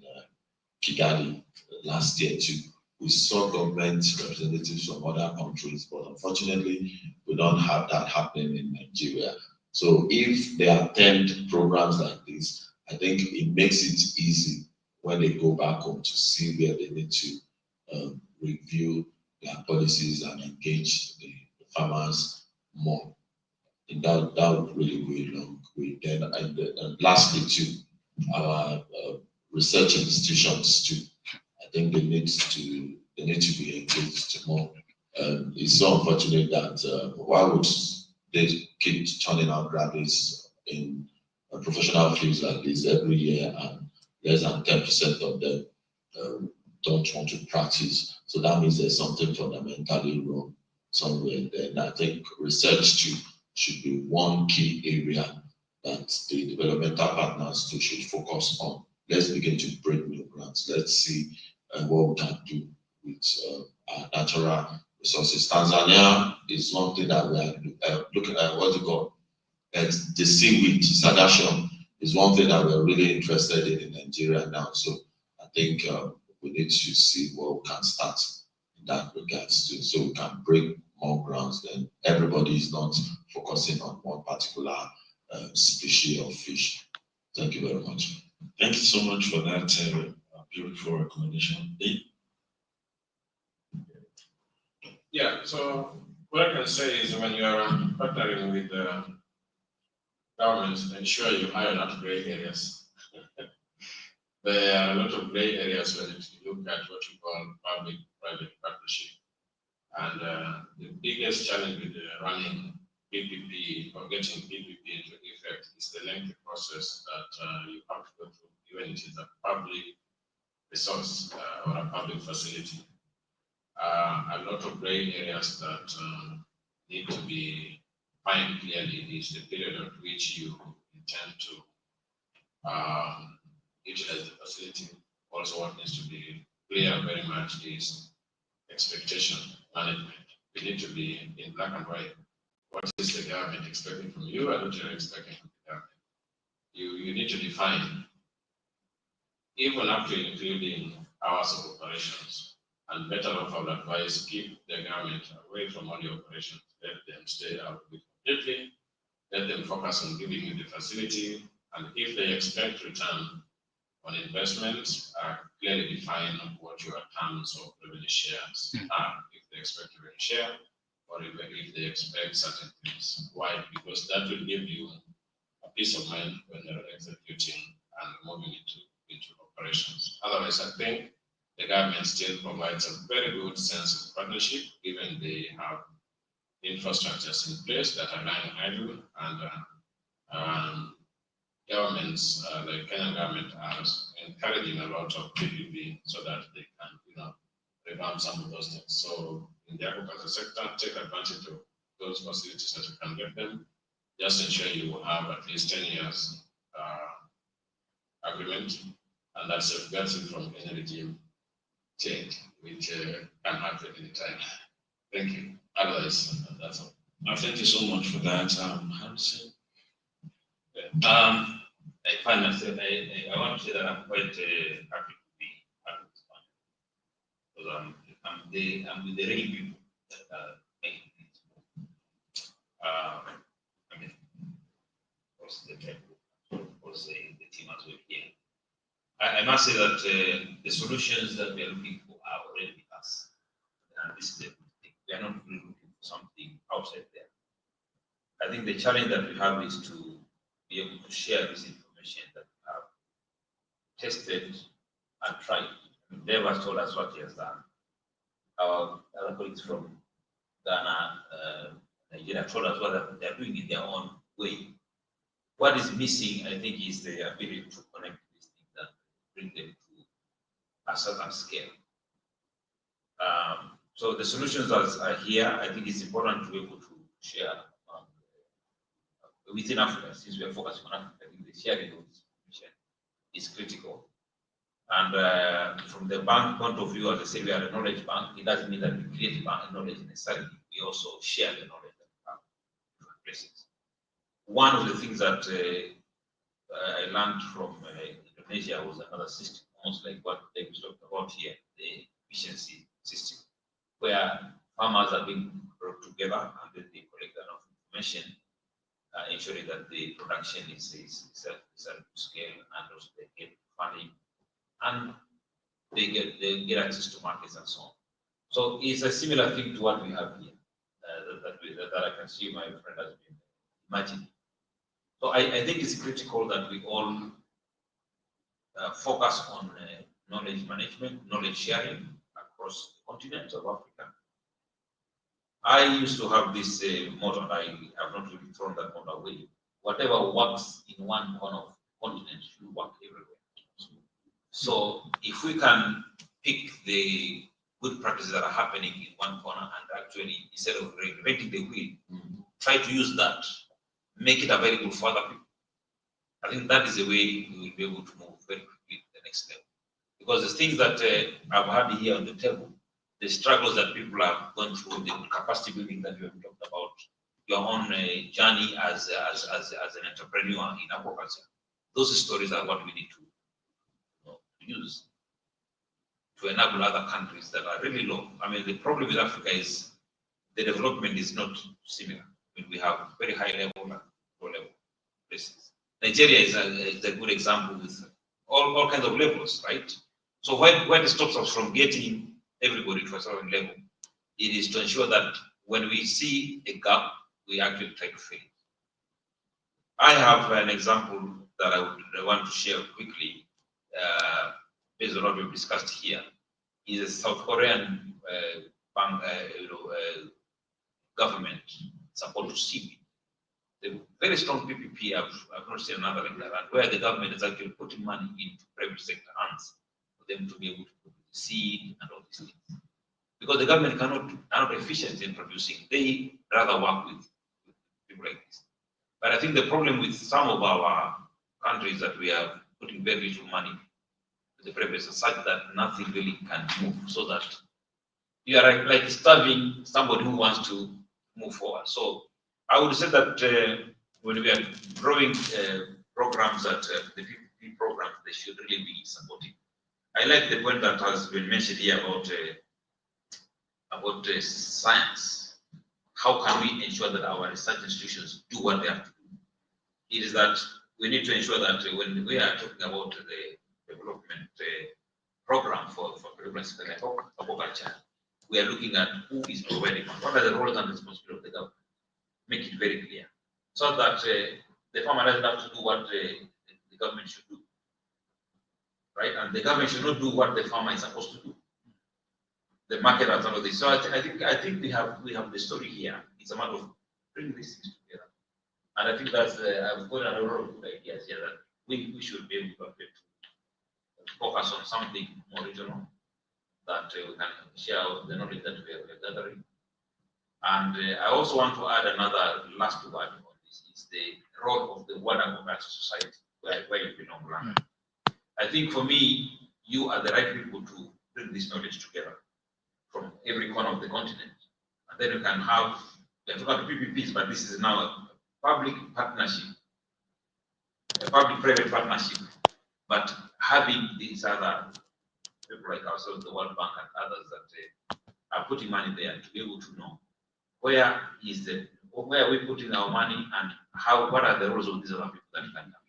Kigali last year too. We saw government representatives from other countries, but unfortunately, we don't have that happening in Nigeria. So if they attend programs like this, I think it makes it easy when they go back home to see where they need to review their policies and engage the farmers more. think that would really go a long way. Then, and lastly, too, our research institutions too. I think they need to be engaged more. It's so unfortunate that why would they keep turning out graduates in professional fields like this every year, and less than 10% of them don't want to practice. So that means there's something fundamentally wrong somewhere. Then I think research too should be one key area that the developmental partners too should focus on. Let's begin to break new grounds. Let's see what we can do with our natural resources. Tanzania is something that we are looking at. What do you call it? The seaweed, sadation, is one thing that we're really interested in Nigeria now. So I think we need to see what we can start in that regards to, so we can break more grounds. Then everybody is not focusing on one particular species of fish. Thank you very much. Thank you so much for that beautiful recommendation. Yeah, so what I can say is when you are partnering with the government, ensure you iron out gray areas. There are a lot of gray areas when you look at what you call public-private partnership. And the biggest challenge with running PPP or getting PPP into effect is the lengthy process that you have to go through, even if it is a public resource or a public facility. A lot of gray areas that need to be defined clearly is the period at which you intend to utilize the facility. Also, what needs to be clear very much is expectation management. We need to be in black and white. What is the government expecting from you and what you're expecting from the government? You need to define, even up to including hours of operations. And better off, I would advise, keep the government away from all the operations. Let them stay out of it completely. Let them focus on giving you the facility. And if they expect return on investment, clearly define what your terms of revenue shares are. If they expect revenue share, or if they expect certain things. Why? Because that will give you a peace of mind when you're executing and moving into operations. Otherwise, I think the government still provides a very good sense of partnership, given they have infrastructures in place that are lying idle, and governments, the Kenyan government, are encouraging a lot of PPP so that they can, revamp some of those things. So in the agriculture sector, take advantage of those facilities that you can get them. Just ensure you have at least 10 years agreement, and that safeguards you from any regime change, which can happen anytime. Thank you. Otherwise, that's all. Thank you so much for that, Hansen. I find myself, I want to say that I'm quite happy to be part of this panel. Because I'm with the real people that are making things move. I mean, of course, the tech, of course, the team as well here. I must say that the solutions that we are looking for are already with us. And this is the good thing. We are not really looking for something outside there. I think the challenge that we have is to be able to share this information that we have tested and tried. I mean, Dave has told us what he has done. Our other colleagues from Ghana, Nigeria told us what they are doing in their own way. What is missing, I think, is the ability to connect these things and bring them to a certain scale. So the solutions that are here, I think it's important to be able to share within Africa, since we are focusing on Africa. I think the sharing of this information is critical. And from the bank point of view, as I said, we are a knowledge bank. It doesn't mean that we create knowledge necessarily. We also share the knowledge that we have in places. One of the things that I learned from Indonesia was another system, almost like what they talked about here, the efficiency system, where farmers are being brought together and then they collect enough information, ensuring that the production is at scale, and also they get funding and they get access to markets and so on. So it's a similar thing to what we have here that I can see my friend has been Imagine. So I think it's critical that we all focus on knowledge management, knowledge sharing across the continent of Africa. I used to have this motto, and I have not really thrown that motto away. Whatever works in one corner of the continent should work everywhere. So if we can pick the good practices that are happening in one corner and actually, instead of reinventing the wheel, try to use that, make it available for other people. I think that is the way we will be able to move very quickly to the next level. Because the things that I've had here on the table, the struggles that people have gone through, the capacity building that you have talked about, your own journey as an entrepreneur in aquaculture, those stories are what we need to use to enable other countries that are really low. I mean, the problem with Africa is the development is not similar. I mean, we have very high level and low level places. Nigeria is a good example with all kinds of levels, right? So when it stops us from getting everybody to a certain level, it is to ensure that when we see a gap, we actually try to fill it. I have an example that I want to share quickly, based on what we've discussed here. Is a South Korean government support to seaweed. The very strong PPP, I've not seen another like that, and where the government is actually putting money into private sector hands for them to be able to produce seed and all these things. Because the government are not efficient in producing, they rather work with people like this. But I think the problem with some of our countries that we are putting very little money to the private sector such that nothing really can move, so that you are like starving somebody who wants to move forward. So I would say that when we are growing programs that the PPP programs, they should really be supported. I like the point that has been mentioned here about science. How can we ensure that our research institutions do what they have to do? It is that we need to ensure that when we are talking about the development program for development like aquaculture, we are looking at who is providing, what are the roles and responsibilities of the government. Make it very clear, so that the farmer doesn't have to do what the government should do, right? And the government should not do what the farmer is supposed to do. The market and all of this. So I think we have the story here. It's a matter of bringing these things together, and I think that's I've got a lot of good ideas here that we should be able to focus on something more regional, that we can share the knowledge that we are gathering. And I also want to add another last word on this, is the role of the World Aquaculture Society, where you belong. I think for me, you are the right people to bring this knowledge together from every corner of the continent. And then you can have, we are talking about PPPs, but this is now a public partnership, a public-private partnership, but having these other people like ourselves, the World Bank and others that are putting money there to be able to know where are we putting our money, and what are the roles of these other people that can come?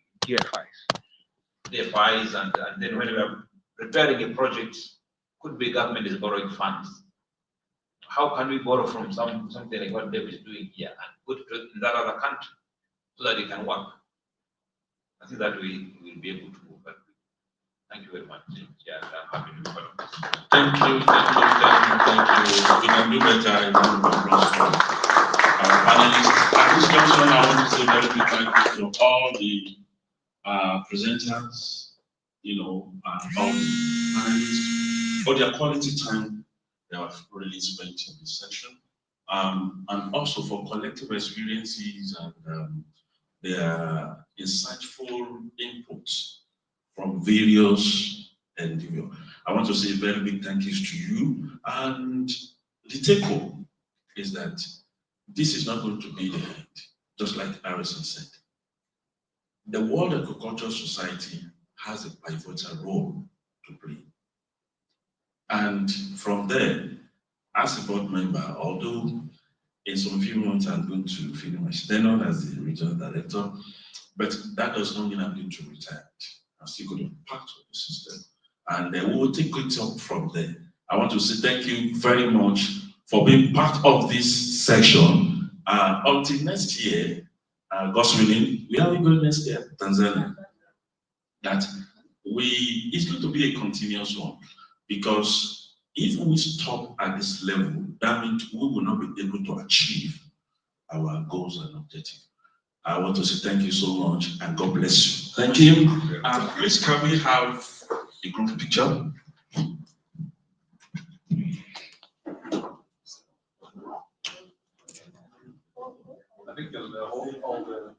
DFIs, and then when we are preparing a project, could be government is borrowing funds. How can we borrow from something like what David is doing here and put it in that other country so that it can work? I think that we will be able to move that. Thank you very much. Yeah, I'm happy to be part of this. Thank you. We can do better in the our panelists. At this junction, I want to say very big thank you to all the presenters, all the panelists for their quality time they have really spent in this session, and also for collective experiences and their insightful inputs from various individuals. I want to say a very big thank you to you. And the take home is that this is not going to be the end, just like Harrison said. The World Aquaculture Society has a pivotal role to play. And from there, as a board member, although in some few months I'm going to finish my tenure as the regional director, but that does not mean I'm going to retire. I'm still going to be part of the system. And we will take it up from there. I want to say thank you very much for being part of this session. Until next year, God's willing, where are we going next year? Tanzania. That it's going to be a continuous one, because if we stop at this level, that means we will not be able to achieve our goals and objectives. I want to say thank you so much and God bless you. Thank you. Please, can we have a group picture? I think the whole, all the.